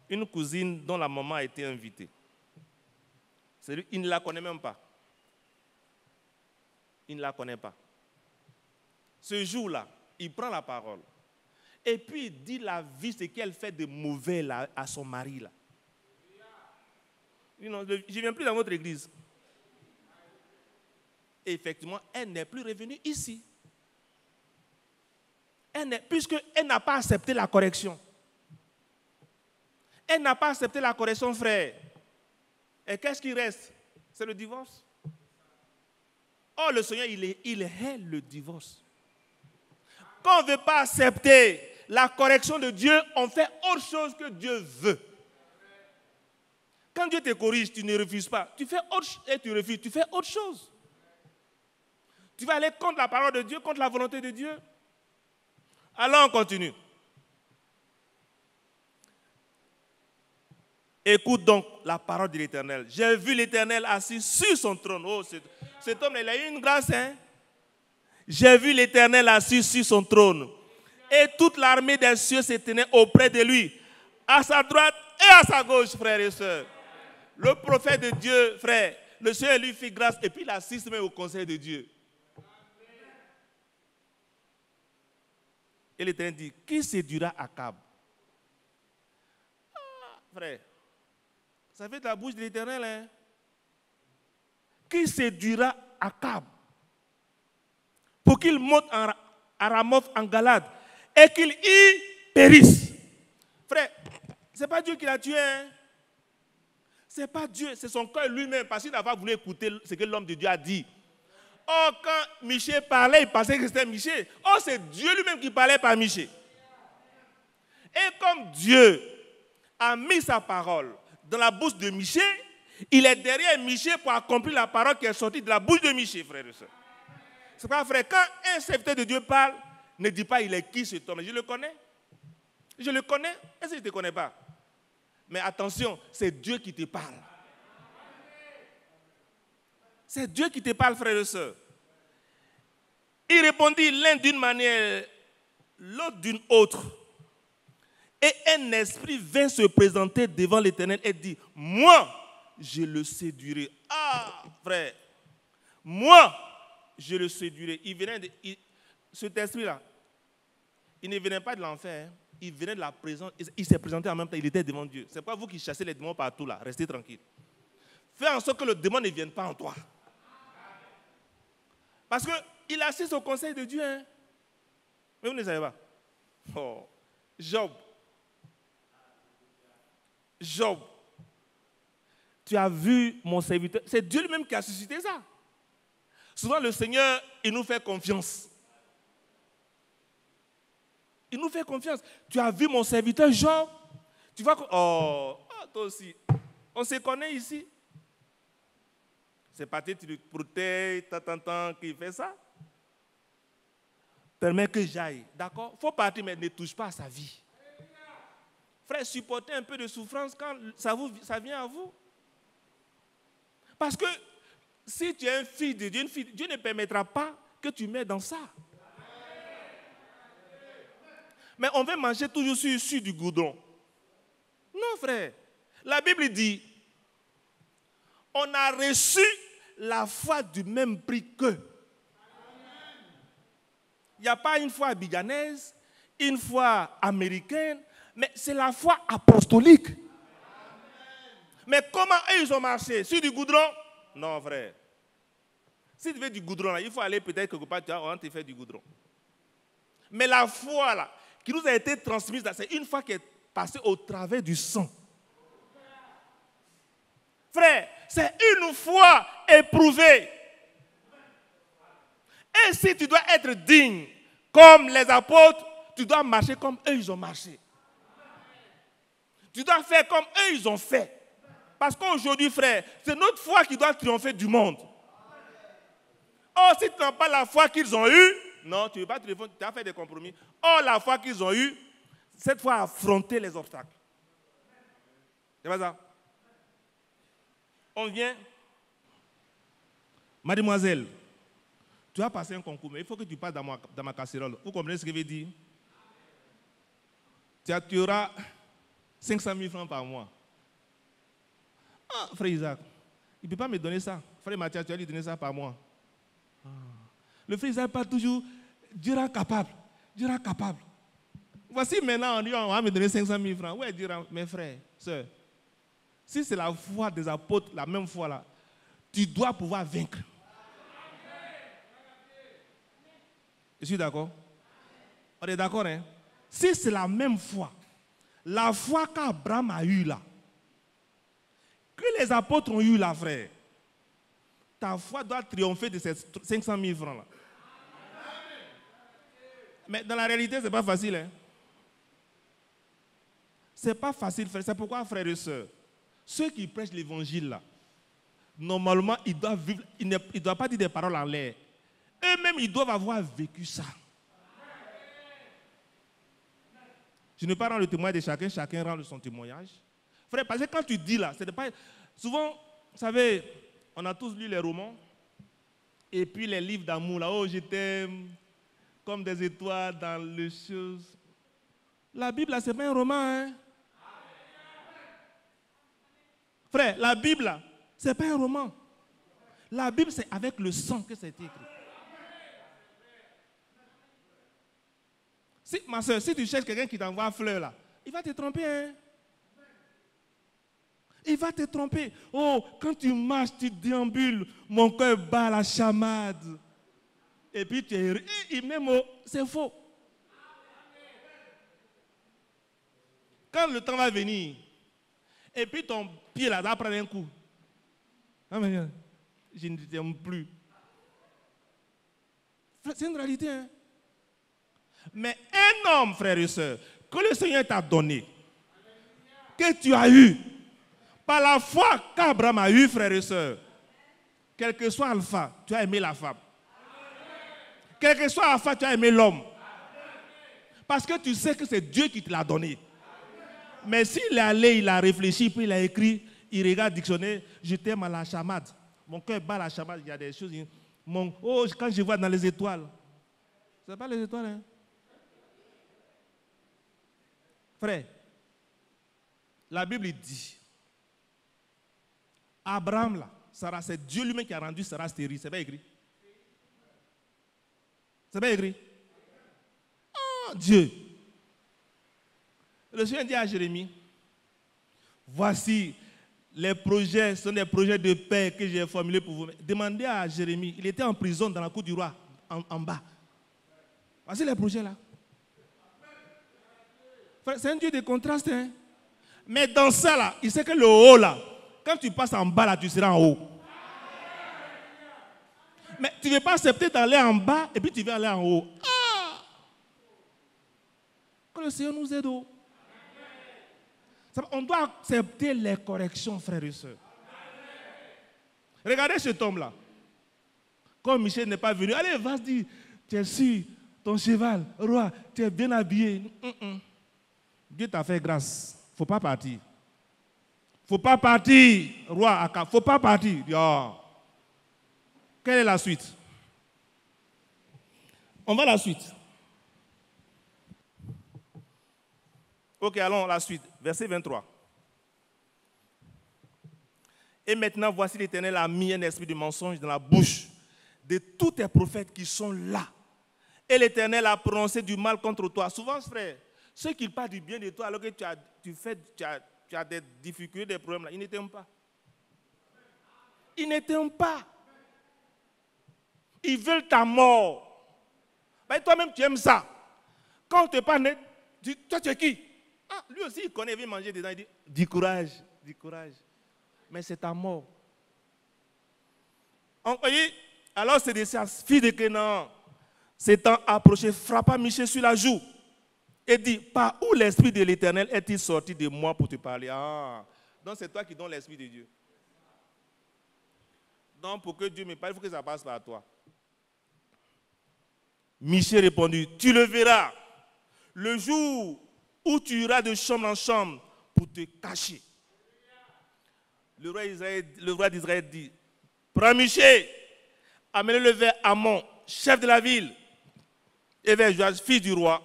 une cousine dont la maman a été invitée. Lui, il ne la connaît même pas. Il ne la connaît pas. Ce jour-là, il prend la parole. Et puis il dit la vie, ce qu'elle fait de mauvais là, à son mari. Là. Non, je ne viens plus dans votre église. Et effectivement, elle n'est plus revenue ici. Puisqu'elle n'a pas accepté la correction. Elle n'a pas accepté la correction, frère. Et qu'est-ce qui reste? C'est le divorce. Oh, le Seigneur, il hait le divorce. Quand on ne veut pas accepter la correction de Dieu, on fait autre chose que Dieu veut. Quand Dieu te corrige, tu ne refuses pas. Tu fais autre chose et tu refuses. Tu fais autre chose. Tu vas aller contre la parole de Dieu, contre la volonté de Dieu. Alors on continue. Écoute donc la parole de l'Éternel. J'ai vu l'Éternel assis sur son trône. Oh, cet homme, il a eu une grâce. Hein? J'ai vu l'Éternel assis sur son trône. Et toute l'armée des cieux se tenait auprès de lui. À sa droite et à sa gauche, frères et sœurs. Le prophète de Dieu, frère, le Seigneur lui fit grâce et puis il assiste même au conseil de Dieu. Et l'Éternel dit, qui séduira Akab? Frère, ça fait de la bouche de l'Éternel. Hein? Qui séduira Akab pour qu'il monte à Ramoth en Galade et qu'il y périsse? Frère, ce n'est pas Dieu qui l'a tué. Hein? Ce n'est pas Dieu, c'est son cœur lui-même parce qu'il n'a pas voulu écouter ce que l'homme de Dieu a dit. Oh, quand Michée parlait, il pensait que c'était Michée. Oh, c'est Dieu lui-même qui parlait par Michée. Et comme Dieu a mis sa parole dans la bouche de Michée, il est derrière Michée pour accomplir la parole qui est sortie de la bouche de Michée, frère et soeur. C'est pas frère, quand un serviteur de Dieu parle, ne dis pas il est qui cet homme. Je le connais. Je le connais. Est-ce que je ne te connais pas? Mais attention, c'est Dieu qui te parle. C'est Dieu qui te parle, frère et soeur. Il répondit l'un d'une manière, l'autre d'une autre. Et un esprit vint se présenter devant l'Éternel et dit, moi, je le séduirai. Ah, frère, moi, je le séduirai. Cet esprit-là, il ne venait pas de l'enfer, hein. Il venait de la présence. Il s'est présenté en même temps, il était devant Dieu. Ce n'est pas vous qui chassez les démons partout là, restez tranquille. Fais en sorte que le démon ne vienne pas en toi. Parce qu'il a assisté au conseil de Dieu. Hein. Mais vous ne savez pas. Oh, Job. Tu as vu mon serviteur. C'est Dieu lui-même qui a suscité ça. Souvent, le Seigneur, il nous fait confiance. Il nous fait confiance. Tu as vu mon serviteur Job. Tu vois que... Oh, toi aussi. On se connaît ici. C'est parti, tu le protèges, tant qu'il fait ça. Permets que j'aille. D'accord? Il faut partir, mais ne touche pas à sa vie. Frère, supportez un peu de souffrance quand ça vient à vous. Parce que si tu es un fils de Dieu, Dieu ne permettra pas que tu mets dans ça. Mais on veut manger toujours sur du goudron. Non, frère. La Bible dit, on a reçu la foi du même prix qu'eux. Il n'y a pas une foi abidjanaise, une foi américaine, mais c'est la foi apostolique. Mais comment eux, ils ont marché? Sur du goudron? Non, frère. Si tu veux du goudron, là, il faut aller peut-être quelque part, on te fait du goudron. Mais la foi, là, qui nous a été transmise, c'est une foi qui est passée au travers du sang. Frère, c'est une foi éprouvée. Et si tu dois être digne, comme les apôtres, tu dois marcher comme eux, ils ont marché. Tu dois faire comme eux, ils ont fait. Parce qu'aujourd'hui, frère, c'est notre foi qui doit triompher du monde. Oh, si tu n'as pas la foi qu'ils ont eue, non, tu ne veux pas triompher, tu as fait des compromis. Oh, la foi qu'ils ont eue, cette fois, affronter les obstacles. C'est pas ça? On vient. Mademoiselle, tu as passé un concours, mais il faut que tu passes dans ma casserole. Vous comprenez ce que je veux dire? Tu auras 500 000 francs par mois. Ah, frère Isaac, il ne peut pas me donner ça. Frère Mathias, tu vas lui donner ça par mois. Ah. Le frère Isaac parle toujours, Dieu est capable. Dieu est capable. Voici maintenant, on va me donner 500 000 francs. Ouais, Dieu, mes frères, sœurs. Si c'est la foi des apôtres, la même foi là, tu dois pouvoir vaincre. Je suis d'accord? On est d'accord, hein? Si c'est la même foi, la foi qu'Abraham a eue là, que les apôtres ont eu là, frère, ta foi doit triompher de ces 500 000 francs là. Mais dans la réalité, ce n'est pas facile, hein? Ce n'est pas facile, frère. C'est pourquoi, frères et sœurs, ceux qui prêchent l'évangile là, normalement, ils doivent vivre, ils ne doivent pas dire des paroles en l'air. Eux-mêmes, ils doivent avoir vécu ça. Je ne vais pas rendre le témoignage de chacun, chacun rend son témoignage. Frère, parce que quand tu dis là, c'est pas... Souvent, vous savez, on a tous lu les romans, et puis les livres d'amour, là, oh, je t'aime, comme des étoiles dans les choses. La Bible, là, ce n'est pas un roman, hein? Frère, la Bible, là, ce n'est pas un roman. La Bible, c'est avec le sang que c'est écrit. Si, ma soeur, si tu cherches quelqu'un qui t'envoie une fleur, là, il va te tromper, hein? Il va te tromper. Oh, quand tu marches, tu déambules, mon cœur bat la chamade. Et puis tu es... Même, c'est faux. Quand le temps va venir, et puis ton pied là va prendre un coup. Ah, mais je ne t'aime plus. C'est une réalité, hein? Mais un homme, frère et soeur, que le Seigneur t'a donné, que tu as eu, par la foi qu'Abraham a eu, frère et soeur, quel que soit Alpha, tu as aimé la femme. Quel que soit Alpha, tu as aimé l'homme. Parce que tu sais que c'est Dieu qui te l'a donné. Mais s'il est allé, il a réfléchi, puis il a écrit, il regarde le dictionnaire, je t'aime à la chamade. mon cœur bat la chamade, il y a des choses. Quand je vois dans les étoiles, ce n'est pas les étoiles, hein? Frère, la Bible dit, Abraham là, Sarah, c'est Dieu lui-même qui a rendu Sarah stérile. C'est pas écrit? C'est pas écrit? Oh, Dieu. Le Seigneur dit à Jérémie, voici les projets, ce sont des projets de paix que j'ai formulés pour vous. Demandez à Jérémie, il était en prison dans la cour du roi, en bas. Voici les projets là. C'est un Dieu de contraste, hein? Mais dans ça là, il sait que le haut là, quand tu passes en bas là, tu seras en haut. Mais tu ne veux pas accepter d'aller en bas et puis tu veux aller en haut. Ah! Que le Seigneur nous aide. On doit accepter les corrections, frères et sœurs. Regardez cet homme-là. Comme Michel n'est pas venu, allez, vas-y, tu es sûr, ton cheval, roi, tu es bien habillé. Dieu t'a fait grâce. Il ne faut pas partir. Il ne faut pas partir, roi Akab. Il ne faut pas partir. Oh. Quelle est la suite? On va à la suite. Ok, allons à la suite. Verset 23. Et maintenant, voici l'Éternel a mis un esprit de mensonge dans la bouche de tous tes prophètes qui sont là. Et l'Éternel a prononcé du mal contre toi. Souvent, frère, ceux qui parlent du bien de toi alors que tu as des difficultés, des problèmes, là, ils ne t'aiment pas. Ils ne t'aiment pas. Ils veulent ta mort. Ben, toi-même, tu aimes ça. Quand on te parle, toi, tu es qui? Ah, lui aussi, il connaît, il vient manger dedans. Il dit, dis courage, dis courage. Mais c'est ta mort. Alors, c'est de sa fille de Canaan, s'étant approché, frappa Michel sur la joue et dit, par où l'Esprit de l'Éternel est-il sorti de moi pour te parler? Ah, donc c'est toi qui donnes l'Esprit de Dieu. Donc, pour que Dieu me parle, il faut que ça passe par toi. Michel répondit, tu le verras le jour où tu iras de chambre en chambre pour te cacher. Le roi d'Israël dit, prends Michel, amenez-le vers Amon, chef de la ville, et vers Joas, fils du roi.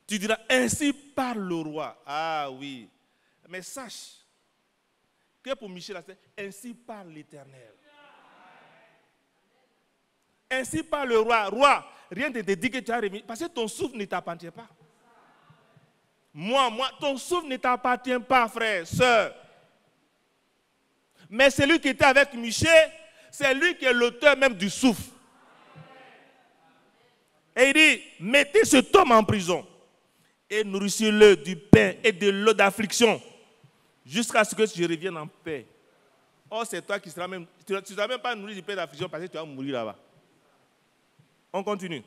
Tu diras, ainsi parle le roi. Ah oui, mais sache que pour Michel, c'est ainsi parle l'Éternel. Ainsi parle le roi. Roi, rien ne te dit que tu as remis, parce que ton souffle ne t'appartient pas. Moi, ton souffle ne t'appartient pas, frère, sœur. Mais celui qui était avec Michel, c'est lui qui est l'auteur même du souffle. Et il dit, mettez cet homme en prison et nourrissez-le du pain et de l'eau d'affliction jusqu'à ce que je revienne en paix. Oh, c'est toi qui seras même... Tu ne seras même pas nourri du pain d'affliction parce que tu vas mourir là-bas. On continue.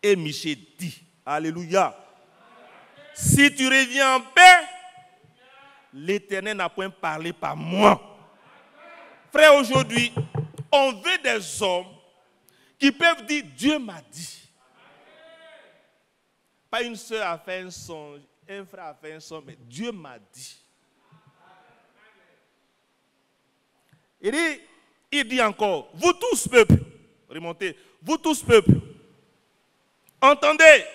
Et Michel dit, alléluia, si tu reviens en paix, l'Éternel n'a point parlé par moi. Frère, aujourd'hui, on veut des hommes qui peuvent dire, Dieu m'a dit. Pas une soeur a fait un songe, un frère a fait un songe, mais Dieu m'a dit. Il dit encore, vous tous peuple, remontez, vous tous peuple, entendez.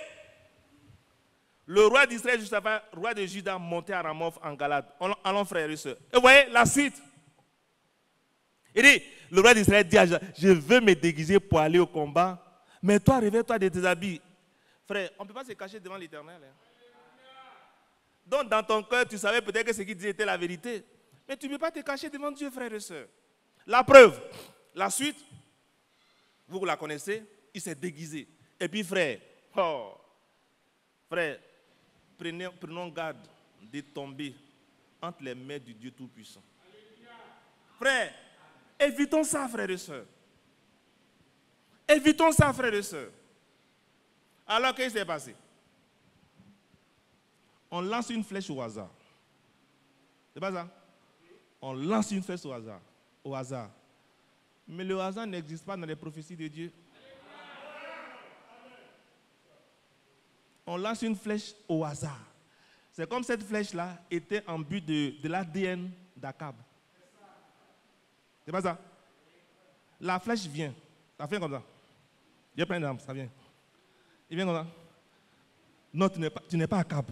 Le roi d'Israël, juste avant, le roi de Juda, montait à Ramoth en Galade. Allons, frères et sœurs. Et vous voyez la suite. Il dit, le roi d'Israël dit à Juda, je veux me déguiser pour aller au combat, mais toi, réveille-toi de tes habits. Frère, on ne peut pas se cacher devant l'Éternel. Hein. Donc, dans ton cœur, tu savais peut-être que ce qu'il disait était la vérité. Mais tu ne peux pas te cacher devant Dieu, frère et sœurs. La preuve, la suite, vous la connaissez, il s'est déguisé. Et puis, frère, frère, prenons garde de tomber entre les mains du Dieu Tout-Puissant. Frère, évitons ça, frères et sœurs. Évitons ça, frères et sœurs. Alors, qu'est-ce qui s'est passé? On lance une flèche au hasard. C'est pas ça? On lance une flèche au hasard. Au hasard. Mais le hasard n'existe pas dans les prophéties de Dieu. On lance une flèche au hasard. C'est comme cette flèche-là était en but de l'ADN d'Akab. C'est pas ça? La flèche vient. Ça vient comme ça. Il y a plein d'armes, ça vient. Il vient comme ça. Non, tu n'es pas à Cap.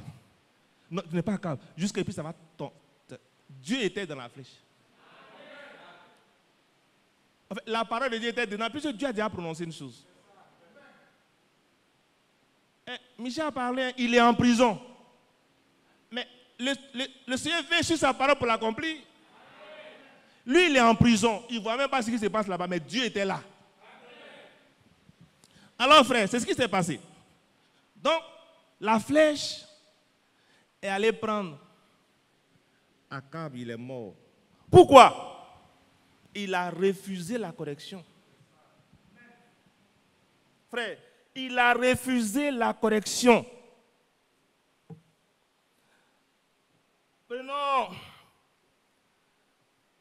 Non, tu n'es pas à Cap. Jusqu'à puis ça va tomber. Dieu était dans la flèche. En fait, la parole de Dieu était dedans, puisque Dieu a déjà prononcé une chose. Michel a parlé, il est en prison. Mais le Seigneur vient sur sa parole pour l'accomplir. Lui, il est en prison. Il ne voit même pas ce qui se passe là-bas, mais Dieu était là. Alors, frère, c'est ce qui s'est passé. Donc, la flèche est allée prendre Akab, il est mort. Pourquoi? Il a refusé la correction. Frère, il a refusé la correction. Prenons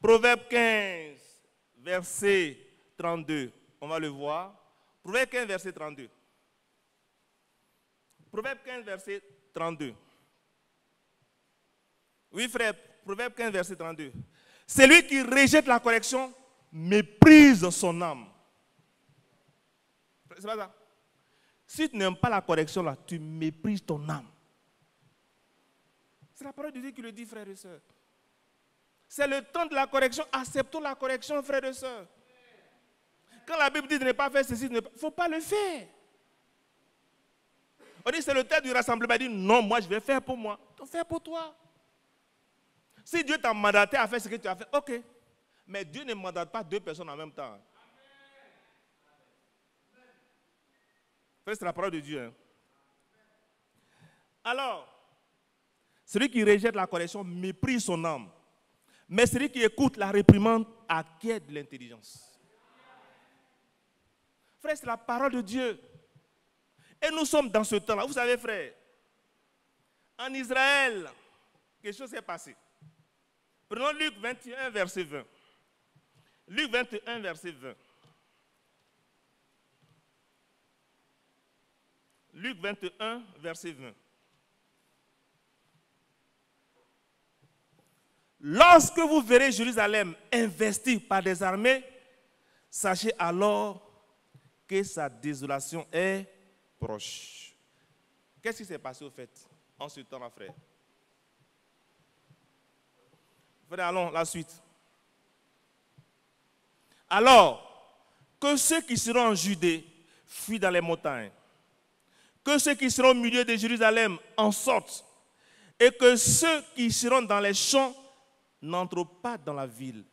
Proverbe 15, verset 32. On va le voir. Proverbe 15, verset 32. Proverbe 15, verset 32. Oui, frère, Proverbe 15, verset 32. Celui qui rejette la correction méprise son âme. C'est pas ça? Si tu n'aimes pas la correction, là, tu méprises ton âme. C'est la parole de Dieu qui le dit, frères et sœurs. C'est le temps de la correction. Acceptons la correction, frères et sœurs. Quand la Bible dit de ne pas faire ceci, il ne faut pas le faire. On dit c'est le temps du rassemblement. Il dit non, moi je vais faire pour moi. Donc fais pour toi. Si Dieu t'a mandaté à faire ce que tu as fait, ok. Mais Dieu ne mandate pas deux personnes en même temps. C'est la parole de Dieu. Hein. Alors, celui qui rejette la correction méprise son âme. Mais celui qui écoute la réprimande acquiert de l'intelligence. Frère, c'est la parole de Dieu. Et nous sommes dans ce temps-là. Vous savez, frère, en Israël, quelque chose s'est passé. Prenons Luc 21, verset 20. Luc 21, verset 20. Luc 21, verset 20. Lorsque vous verrez Jérusalem investie par des armées, sachez alors que sa désolation est proche. Qu'est-ce qui s'est passé au fait en ce temps-là, frère? Frère, allons, la suite. Alors, que ceux qui seront en Judée fuient dans les montagnes, que ceux qui seront au milieu de Jérusalem en sortent, et que ceux qui seront dans les champs n'entrent pas dans la ville.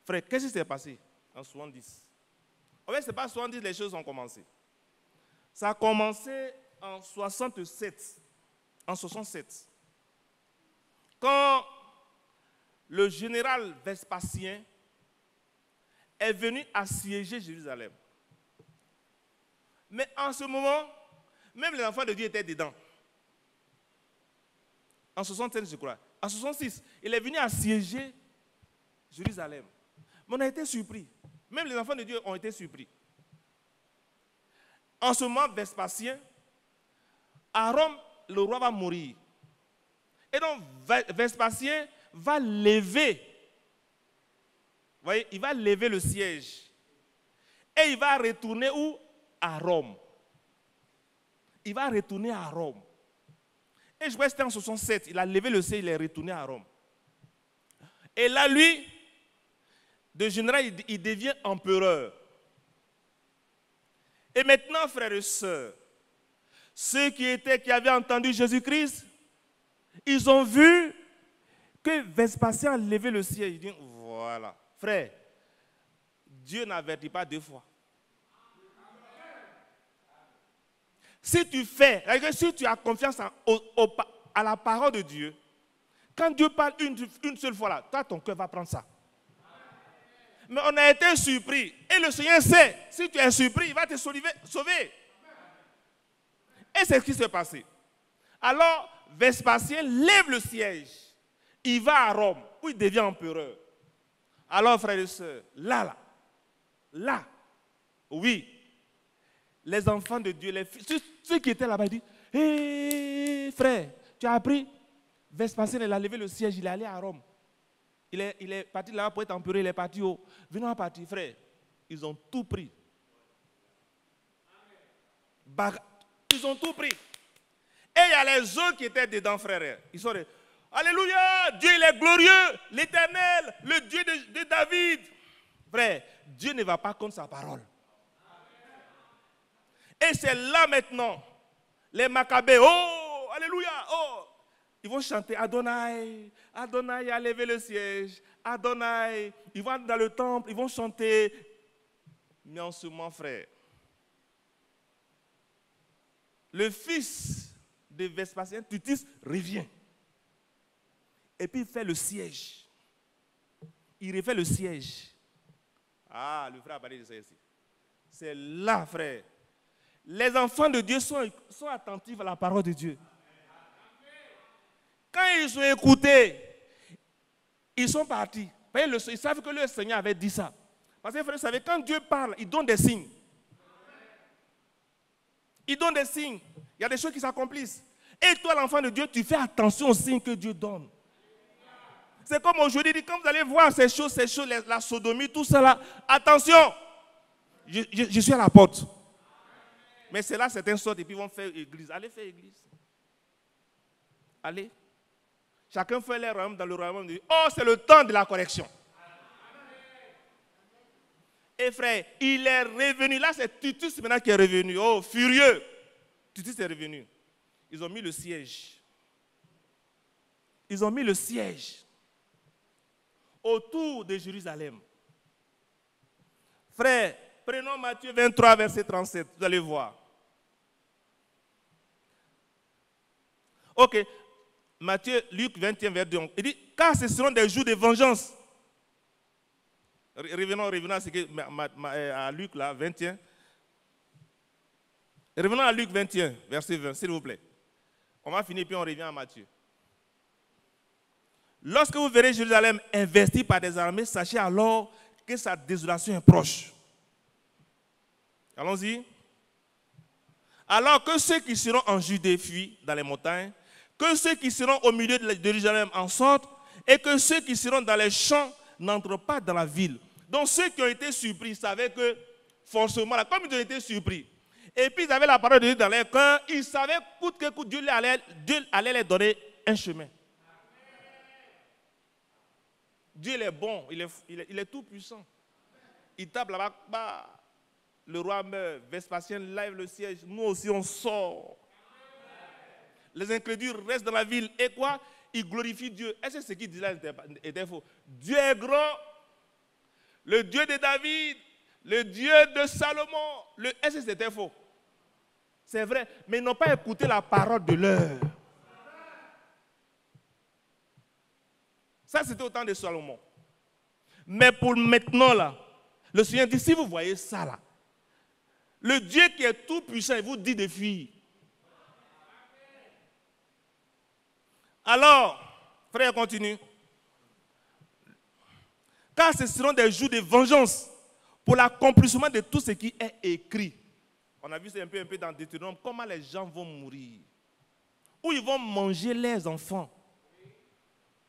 Frère, qu'est-ce qui s'est passé en 70? En fait, ce n'est pas 70, les choses ont commencé. Ça a commencé en 67. En 67. Quand le général Vespasien est venu assiéger Jérusalem. Mais en ce moment, même les enfants de Dieu étaient dedans. En 67, je crois. En 66, il est venu assiéger Jérusalem. Mais on a été surpris. Même les enfants de Dieu ont été surpris. En ce moment, Vespasien, à Rome, le roi va mourir. Et donc, Vespasien va lever, vous voyez, il va lever le siège. Et il va retourner où? À Rome. Il va retourner à Rome. Et je crois que c'était en 67, il a levé le siège, il est retourné à Rome. Et là, lui, de général, il devient empereur. Et maintenant, frères et sœurs, ceux qui avaient entendu Jésus-Christ, ils ont vu que Vespasien a levé le siège. Il dit, voilà, frère, Dieu n'avertit pas deux fois. Si tu fais, si tu as confiance à la parole de Dieu, quand Dieu parle une seule fois là, toi, ton cœur va prendre ça. Mais on a été surpris. Et le Seigneur sait, si tu es surpris, il va te sauver. Et c'est ce qui s'est passé. Alors, Vespasien lève le siège. Il va à Rome, où il devient empereur. Alors, frères et sœurs, là, oui, les enfants de Dieu, ceux qui étaient là-bas, ils disent, hé, frère, tu as appris, Vespasien, il a levé le siège, il est allé à Rome. Il est parti là pour être empereur, il est parti au... Venons à partir, frère. Ils ont tout pris. Ils ont tout pris. Et il y a les autres qui étaient dedans, frère. Ils sont... Alléluia, Dieu il est glorieux, l'Éternel, le Dieu de David. Frère, Dieu ne va pas contre sa parole. Et c'est là maintenant, les Maccabées, oh, alléluia, oh, ils vont chanter Adonai, Adonai a levé le siège, Adonai, ils vont dans le temple, ils vont chanter. Mais en ce moment, frère, le fils de Vespasien, Titus, revient. Et puis il fait le siège. Il refait le siège. Ah, le frère a parlé de ça ici. C'est là, frère. Les enfants de Dieu sont attentifs à la parole de Dieu. Quand ils ont écouté, ils sont partis. Ils savent que le Seigneur avait dit ça. Parce que, frère, vous savez, quand Dieu parle, il donne des signes. Il donne des signes. Il y a des choses qui s'accomplissent. Et toi, l'enfant de Dieu, tu fais attention aux signes que Dieu donne. C'est comme aujourd'hui, quand vous allez voir ces choses, la sodomie, tout ça là, attention, je suis à la porte. Mais c'est là, certains sortent et puis vont faire église. Allez faire église. Allez. Chacun fait les royaumes dans le royaume. Oh, c'est le temps de la correction. Et frère, il est revenu. Là, c'est Titus maintenant qui est revenu. Oh, furieux. Titus est revenu. Ils ont mis le siège. Ils ont mis le siège autour de Jérusalem. Frère, prenons Matthieu 23, verset 37. Vous allez voir. Ok. Luc 21, verset 2. Il dit, car ce seront des jours de vengeance. Revenons à ce que à Luc là, 21. Revenons à Luc 21, verset 20, s'il vous plaît. On va finir puis on revient à Matthieu. Lorsque vous verrez Jérusalem investie par des armées, sachez alors que sa désolation est proche. Allons-y. Alors que ceux qui seront en Judée fuient dans les montagnes, que ceux qui seront au milieu de Jérusalem en sortent, et que ceux qui seront dans les champs n'entrent pas dans la ville. Donc ceux qui ont été surpris savaient que forcément, là, comme ils ont été surpris, et puis ils avaient la parole de Dieu dans leur cœur, ils savaient coûte que coûte, Dieu allait leur donner un chemin. Dieu il est bon, il est tout puissant. Il tape là-bas, bah, le roi meurt, Vespasien lève le siège, nous aussi on sort. Les incrédules restent dans la ville et quoi? Ils glorifient Dieu. Est-ce que ce qu'il dit là était faux? Dieu est grand, le Dieu de David, le Dieu de Salomon. Est-ce que c'était faux? C'est vrai, mais ils n'ont pas écouté la parole de l'heure. Ça, c'était au temps de Salomon. Mais pour maintenant, là, le Seigneur dit, si vous voyez ça, là, le Dieu qui est tout puissant, il vous dit de fuir. Alors, frère, continue. Car ce seront des jours de vengeance pour l'accomplissement de tout ce qui est écrit. On a vu ça un peu dans Deutéronome, comment les gens vont mourir. Où ils vont manger les enfants.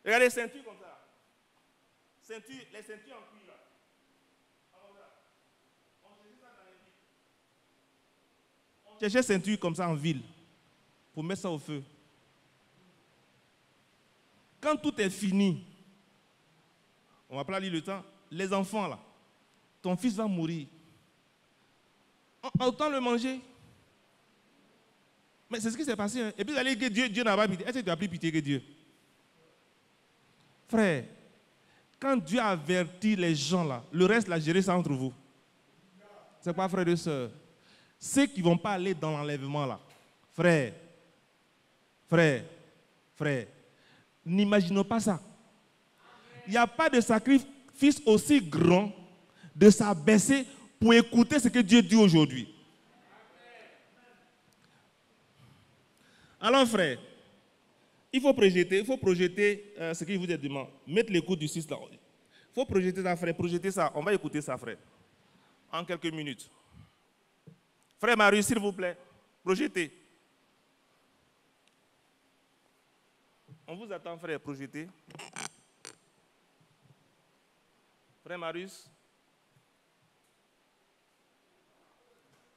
Regardez les ceintures comme ça. Les ceintures en cuir là. On cherchait ça dans les villes. On cherchait ceintures comme ça en ville. Pour mettre ça au feu. Quand tout est fini, on va pas lire le temps, les enfants là, ton fils va mourir. Autant le manger. Mais c'est ce qui s'est passé. Hein. Et puis vous allez dire que Dieu n'a pas pitié. Est-ce que tu as plus pitié que Dieu? Frère, quand Dieu avertit les gens là, le reste l'a géré ça entre vous. C'est pas frère et soeur. Ceux qui ne vont pas aller dans l'enlèvement là, frère, n'imaginons pas ça. Il n'y a pas de sacrifice aussi grand de s'abaisser pour écouter ce que Dieu dit aujourd'hui. Alors frère, il faut projeter ce qu'il vous a demandé. Mettre l'écoute du 6 là. Il faut projeter ça, frère, projeter ça. On va écouter ça, frère. En quelques minutes. Frère Marius, s'il vous plaît, projetez. On vous attend, frère, projetez. Frère Marius.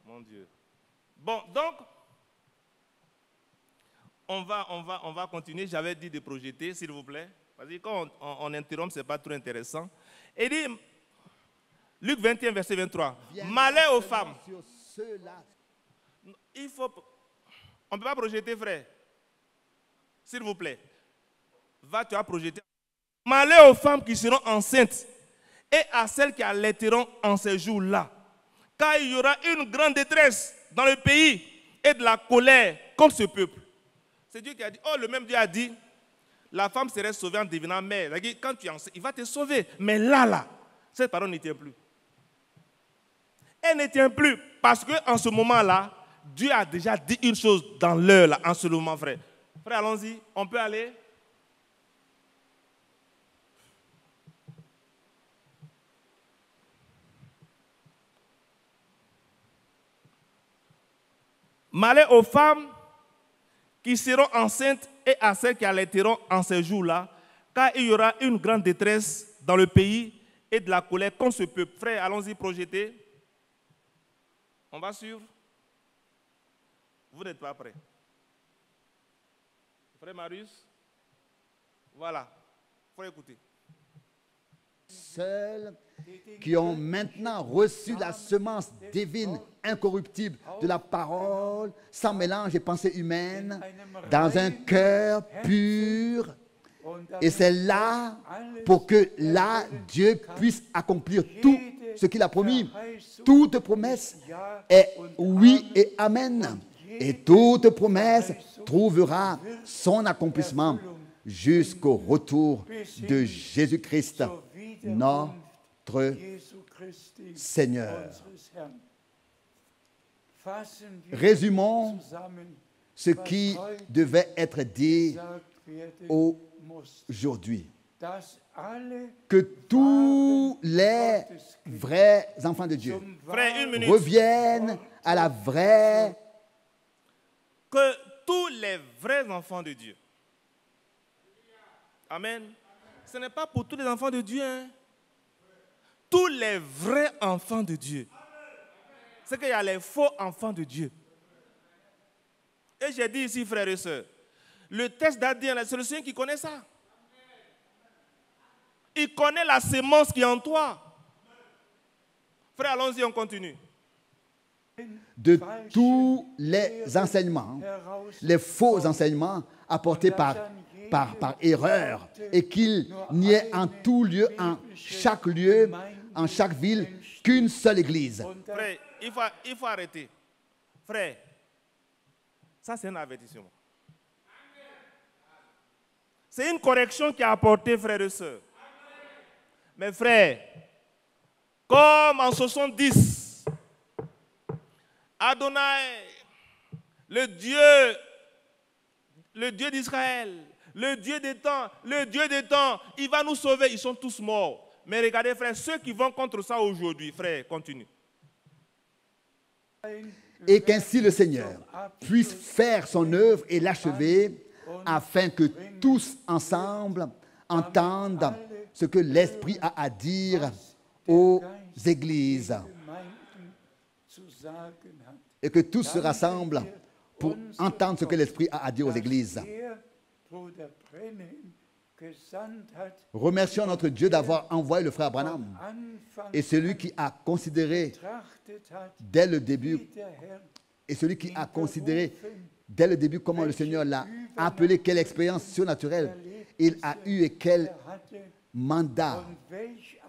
Mon Dieu. Bon, donc, on va continuer. J'avais dit de projeter, s'il vous plaît. Parce que quand on interrompt, ce n'est pas trop intéressant. Et dit, Luc 21, verset 23. Malheur aux femmes. Il faut... On ne peut pas projeter, frère. S'il vous plaît. Va, tu as projeté. Malheur aux femmes qui seront enceintes et à celles qui allaiteront en ces jours-là. Car il y aura une grande détresse dans le pays et de la colère contre ce peuple. C'est Dieu qui a dit. Oh, le même Dieu a dit, la femme serait sauvée en devenant mère. Quand tu es enceinte, il va te sauver. Mais là, cette parole ne tient plus. Elle ne tient plus parce qu'en ce moment-là, Dieu a déjà dit une chose dans l'heure, là, en ce moment, frère. Frère, allons-y, on peut aller. Malheur aux femmes qui seront enceintes et à celles qui allaiteront en ces jours-là, car il y aura une grande détresse dans le pays et de la colère contre ce peuple. Frère, allons-y projeter. On va suivre. Vous n'êtes pas prêts. Frère Marius. Voilà. Il faut écouter. Seuls qui ont maintenant reçu la semence divine incorruptible de la parole, sans mélange et pensée humaine, dans un cœur pur. Et c'est là pour que là, Dieu puisse accomplir tout ce qu'il a promis. Toute promesse est oui et amen. Et toute promesse trouvera son accomplissement jusqu'au retour de Jésus-Christ, notre Seigneur. Résumons ce qui devait être dit aujourd'hui. Que tous les vrais enfants de Dieu reviennent à la vraie... Que tous les vrais enfants de Dieu. Amen. Ce n'est pas pour tous les enfants de Dieu. Hein. Tous les vrais enfants de Dieu. C'est qu'il y a les faux enfants de Dieu. Et j'ai dit ici, frères et sœurs, le test d'ADN, c'est le Seigneur qui connaît ça. Il connaît la sémence qui est en toi. Frère, allons-y, on continue. De tous les enseignements, les faux enseignements apportés par erreur, et qu'il n'y ait en tout lieu, en chaque ville, qu'une seule église. Frère, il faut arrêter. Frère, ça c'est un avertissement. C'est une correction qui a apporté, frères et sœurs. Mais frère, comme en 70, Adonai, le Dieu d'Israël, le Dieu des temps, il va nous sauver. Ils sont tous morts. Mais regardez, frère, ceux qui vont contre ça aujourd'hui, frère, continue. Et qu'ainsi le Seigneur puisse faire son œuvre et l'achever, afin que tous ensemble entendent ce que l'Esprit a à dire aux églises. Et que tous se rassemblent pour entendre ce que l'Esprit a à dire aux églises. Remercions notre Dieu d'avoir envoyé le frère Branham et celui qui a considéré dès le début comment le Seigneur l'a appelé, quelle expérience surnaturelle il a eu et quel mandat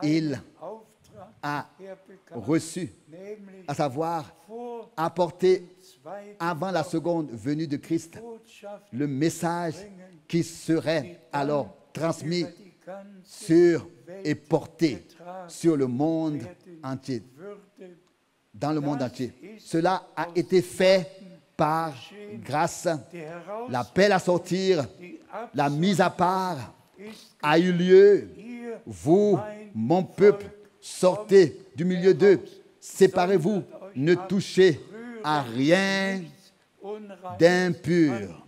il a reçu, à savoir apporter avant la seconde venue de Christ le message qui serait alors transmis et porté sur le monde entier, dans le monde entier. Cela a été fait par grâce. L'appel à sortir, la mise à part a eu lieu. Vous, mon peuple, sortez du milieu d'eux, séparez-vous, ne touchez à rien d'impur.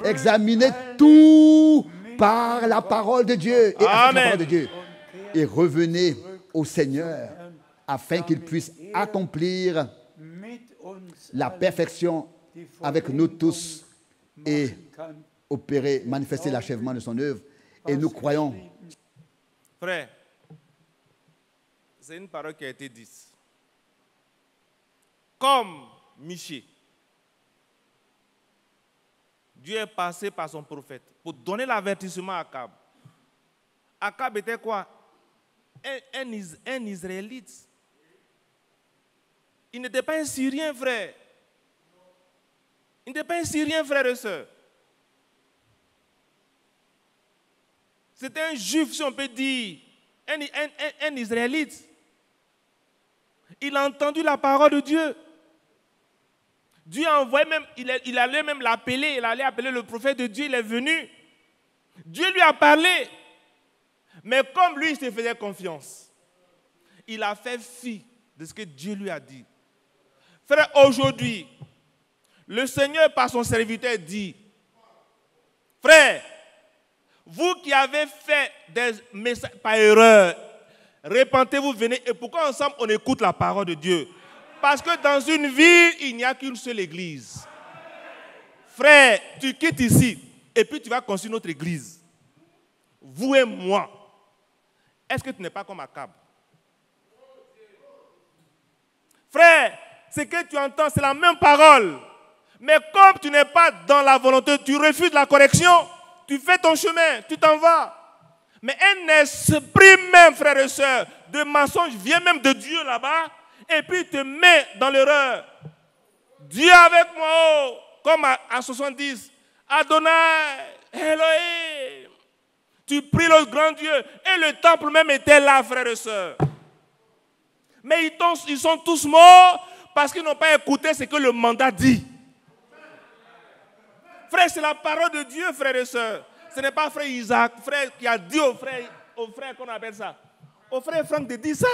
Examinez tout par la parole de Dieu et avec la parole de Dieu. Et revenez au Seigneur afin qu'il puisse accomplir la perfection avec nous tous et opérer, manifester l'achèvement de son œuvre. Et nous croyons. Frère, c'est une parole qui a été dite. Comme Michée, Dieu est passé par son prophète pour donner l'avertissement à Akab. Akab était quoi? Un Israélite. Il n'était pas un Syrien, frère. Il n'était pas un Syrien, frère et soeur. C'était un Juif, si on peut dire, un Israélite. Il a entendu la parole de Dieu. Dieu a envoyé même, il allait même l'appeler, il allait appeler le prophète de Dieu, il est venu. Dieu lui a parlé. Mais comme lui, il se faisait confiance, il a fait fi de ce que Dieu lui a dit. Frère, aujourd'hui, le Seigneur par son serviteur dit, frère, vous qui avez fait des messages par erreur, repentez-vous, venez, et pourquoi ensemble on écoute la parole de Dieu? Parce que dans une ville, il n'y a qu'une seule église. Frère, tu quittes ici, et puis tu vas construire notre église. Vous et moi. Est-ce que tu n'es pas comme Akab? Frère, ce que tu entends, c'est la même parole. Mais comme tu n'es pas dans la volonté, tu refuses la correction, tu fais ton chemin, tu t'en vas. Mais un esprit même, frère et soeur, de mensonge vient même de Dieu là-bas et puis te met dans l'erreur. Dieu avec moi, oh, comme à 70, Adonai, Elohim. Tu pries le grand Dieu et le temple même était là, frère et soeur. Mais ils sont tous morts parce qu'ils n'ont pas écouté ce que le mandat dit. Frère, c'est la parole de Dieu, frère et soeur. Ce n'est pas frère Isaac, frère qui a dit au frère qu'on appelle ça. Au frère Franck de dire ça.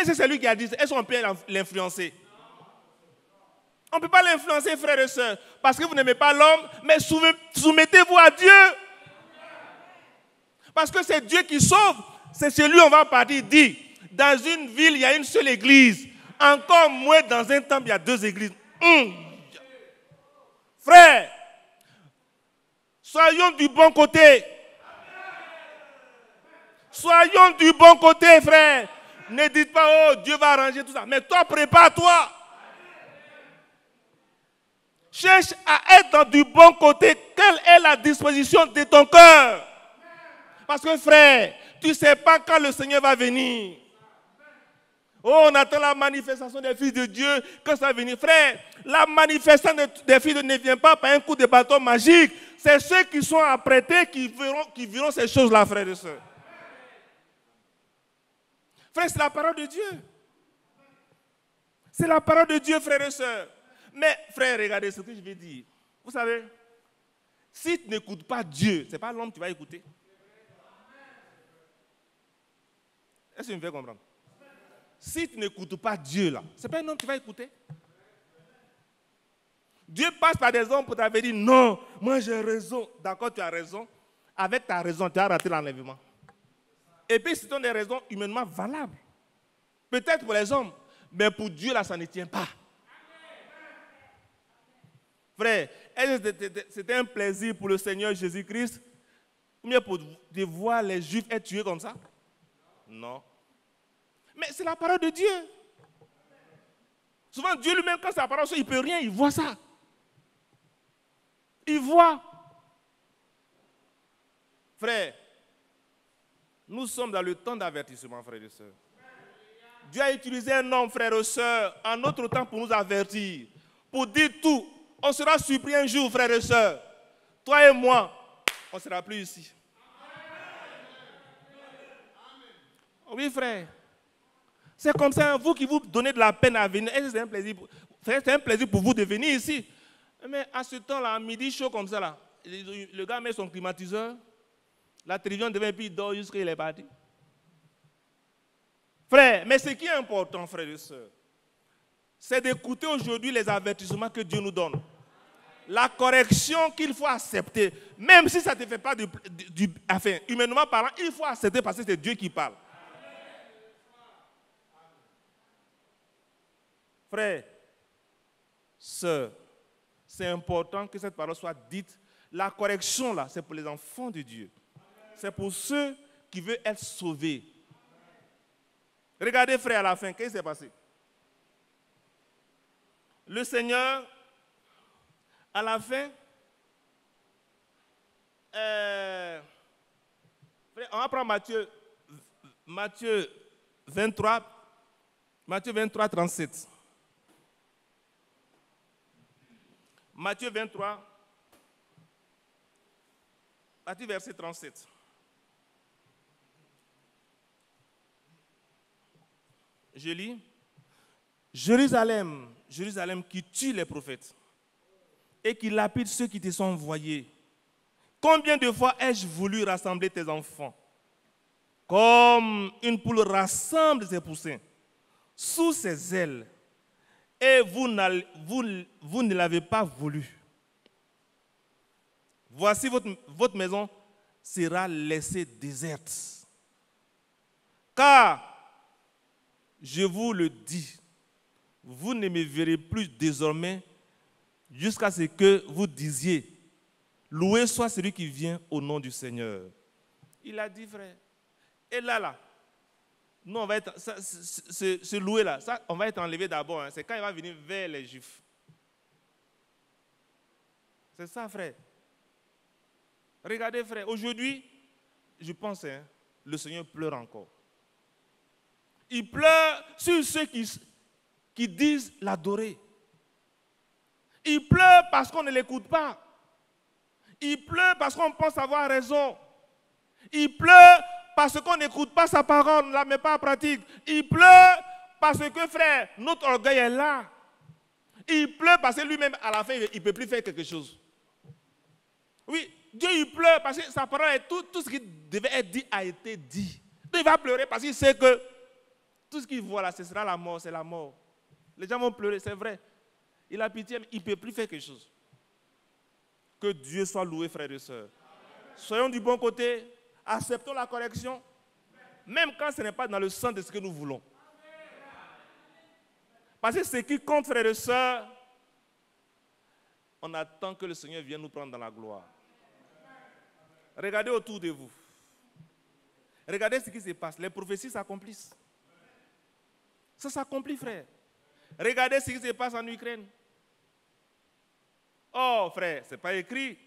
Et c'est lui qui a dit ça. Est-ce qu'on peut l'influencer? On ne peut pas l'influencer, frère et soeur, parce que vous n'aimez pas l'homme, mais soumettez-vous à Dieu. Parce que c'est Dieu qui sauve. C'est chez lui on va partir. Dit, dans une ville, il y a une seule église. Encore moins dans un temple, il y a 2 églises. Frère, soyons du bon côté. Soyons du bon côté, frère. Ne dites pas, oh, Dieu va arranger tout ça. Mais toi, prépare-toi. Cherche à être du bon côté. Quelle est la disposition de ton cœur? Parce que, frère, tu ne sais pas quand le Seigneur va venir. Oh, on attend la manifestation des fils de Dieu, quand ça va venir. Frère, la manifestation des fils de Dieu ne vient pas par un coup de bâton magique. C'est ceux qui sont apprêtés qui verront ces choses-là, frères et sœurs. Frère, c'est la parole de Dieu. C'est la parole de Dieu, frères et sœurs. Mais, frère, regardez ce que je vais dire. Vous savez, si tu n'écoutes pas Dieu, ce n'est pas l'homme que tu vas écouter. Est-ce que tu me fais comprendre? Si tu n'écoutes pas Dieu, là, ce n'est pas un homme que tu vas écouter. Dieu passe par des hommes pour t'avoir dit, non, moi j'ai raison. D'accord, tu as raison. Avec ta raison, tu as raté l'enlèvement. Et puis, ce sont des raisons humainement valables. Peut-être pour les hommes, mais pour Dieu, là, ça ne tient pas. Frère, c'était un plaisir pour le Seigneur Jésus-Christ, ou bien pour de voir les Juifs être tués comme ça? Non. Mais c'est la parole de Dieu. Souvent, Dieu lui-même, quand c'est la parole, il ne peut rien, il voit ça. Il voit. Frère, nous sommes dans le temps d'avertissement, frères et sœurs. Dieu a utilisé un homme, frères et sœurs, en notre temps pour nous avertir, pour dire tout. On sera surpris un jour, frères et sœurs. Toi et moi, on ne sera plus ici. Oui, frère. C'est comme ça, vous qui vous donnez de la peine à venir. C'est un plaisir. Frère, c'est un plaisir pour vous de venir ici. Mais à ce temps-là, à midi chaud comme ça, là, le gars met son climatiseur, la télévision devient, puis il dort jusqu'à il est parti. Frère, mais ce qui est important, frères et sœurs, c'est d'écouter aujourd'hui les avertissements que Dieu nous donne. la correction qu'il faut accepter, même si ça ne te fait pas enfin, humainement parlant, il faut accepter parce que c'est Dieu qui parle. Frère, sœur, c'est important que cette parole soit dite. La correction, là, c'est pour les enfants de Dieu. C'est pour ceux qui veulent être sauvés. Regardez, frère, à la fin, qu'est-ce qui s'est passé? Le Seigneur, à la fin, on va prendre Matthieu 23, 37. Matthieu 23, verset 37. Je lis. Jérusalem, Jérusalem qui tue les prophètes et qui lapide ceux qui te sont envoyés. Combien de fois ai-je voulu rassembler tes enfants, comme une poule rassemble ses poussins sous ses ailes, et vous ne l'avez pas voulu. Voici votre maison sera laissée déserte. Car, je vous le dis, vous ne me verrez plus désormais jusqu'à ce que vous disiez, loué soit celui qui vient au nom du Seigneur. Il a dit, frère. Et là, nous, on va être, ce loué-là, on va être enlevé d'abord. Hein, c'est quand il va venir vers les Juifs. C'est ça, frère. Regardez, frère, aujourd'hui, je pense, hein, le Seigneur pleure encore. Il pleure sur ceux qui disent l'adorer. Il pleure parce qu'on ne l'écoute pas. Il pleure parce qu'on pense avoir raison. Il pleure parce qu'on n'écoute pas sa parole, on ne la met pas en pratique. Il pleure parce que, frère, notre orgueil est là. Il pleure parce que lui-même, à la fin, il ne peut plus faire quelque chose. Oui, Dieu, il pleure parce que sa parole, tout ce qui devait être dit a été dit. Donc, il va pleurer parce qu'il sait que tout ce qu'il voit là, ce sera la mort, c'est la mort. Les gens vont pleurer, c'est vrai. Il a pitié, mais il ne peut plus faire quelque chose. Que Dieu soit loué, frères et sœurs. Soyons du bon côté, acceptons la correction, même quand ce n'est pas dans le sens de ce que nous voulons. Parce que ce qui compte, frères et sœurs, on attend que le Seigneur vienne nous prendre dans la gloire. Regardez autour de vous. Regardez ce qui se passe. Les prophéties s'accomplissent. Ça s'accomplit, frère. Regardez ce qui se passe en Ukraine. Oh, frère, ce n'est pas écrit.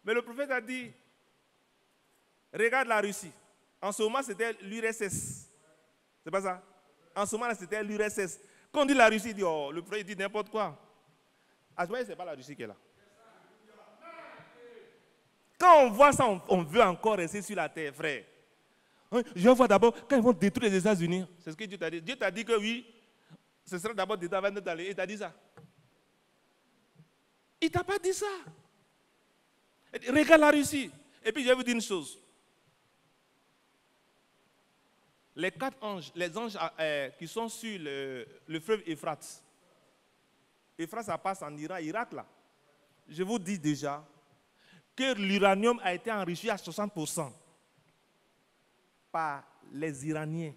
Mais le prophète a dit, regarde la Russie. En ce moment, c'était l'URSS. C'est pas ça? En ce moment, c'était l'URSS. Quand on dit la Russie, il dit, oh, le prophète dit n'importe quoi. À ce moment, ce n'est pas la Russie qui est là. Quand on voit ça, on veut encore rester sur la terre, frère. Je vais voir d'abord, quand ils vont détruire les États-Unis, c'est ce que Dieu t'a dit. Dieu t'a dit que oui, ce sera d'abord détruit avant d'aller. Il t'a dit ça. Il ne t'a pas dit ça. Regarde la Russie. Et puis je vais vous dire une chose. Les 4 anges, les anges qui sont sur le fleuve Euphrate. Euphrate, ça passe en Iran, Irak là. Je vous dis déjà que l'uranium a été enrichi à 60% par les Iraniens.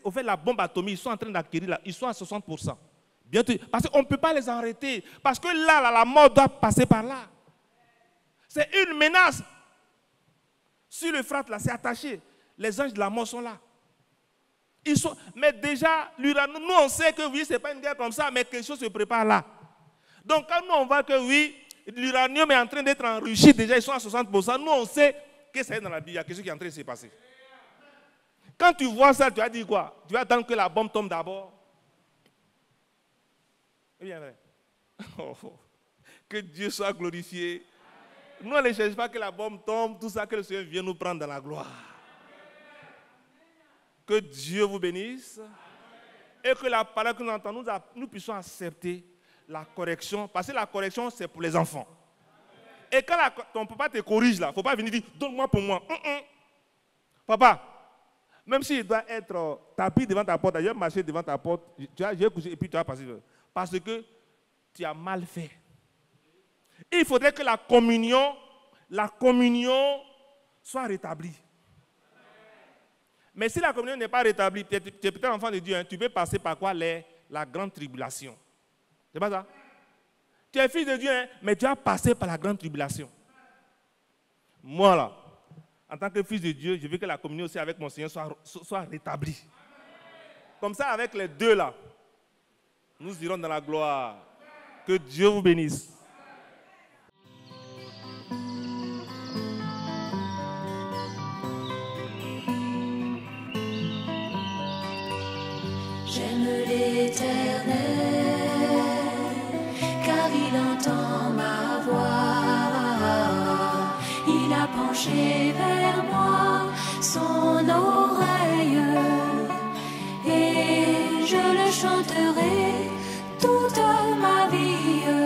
Au fait, la bombe atomique, ils sont en train d'acquérir là, ils sont à 60%. Bientôt, parce qu'on ne peut pas les arrêter. Parce que là, la mort doit passer par là. C'est une menace. Sur le Euphrate, là, c'est attaché. Les anges de la mort sont là. Mais déjà, l'uranium, nous, on sait que oui, ce n'est pas une guerre comme ça, mais quelque chose se prépare là. Donc, quand nous, on voit que oui, l'uranium est en train d'être enrichi, déjà, ils sont à 60%, nous, on sait que c'est dans la Bible, il y a quelque chose qui est en train de se passer. Quand tu vois ça, tu vas dire quoi? Tu vas attendre que la bombe tombe d'abord. Eh bien, vrai. Que Dieu soit glorifié. Nous, on ne cherche pas que la bombe tombe, tout ça, que le Seigneur vienne nous prendre dans la gloire. Que Dieu vous bénisse. Et que la parole que nous entendons, nous puissions accepter la correction. Parce que la correction, c'est pour les enfants. Et quand ton papa te corrige, là, il ne faut pas venir dire, donne-moi pour moi. Papa, même s'il doit être tapis devant ta porte, je vais marcher devant ta porte, tu vas coucher et puis tu vas passer. Parce que tu as mal fait. Il faudrait que la communion soit rétablie. Mais si la communion n'est pas rétablie, tu es peut-être enfant de Dieu, hein, tu peux passer par quoi? La grande tribulation. C'est pas ça? Tu es fils de Dieu, hein, mais tu as passé par la grande tribulation. Moi, là, en tant que fils de Dieu, je veux que la communion aussi avec mon Seigneur soit rétablie. Comme ça, avec les deux, là, nous irons dans la gloire. Que Dieu vous bénisse. J'aime l'Éternel, car il entend ma voix. Il a penché vers moi son oreille, et je le chanterai toute ma vie.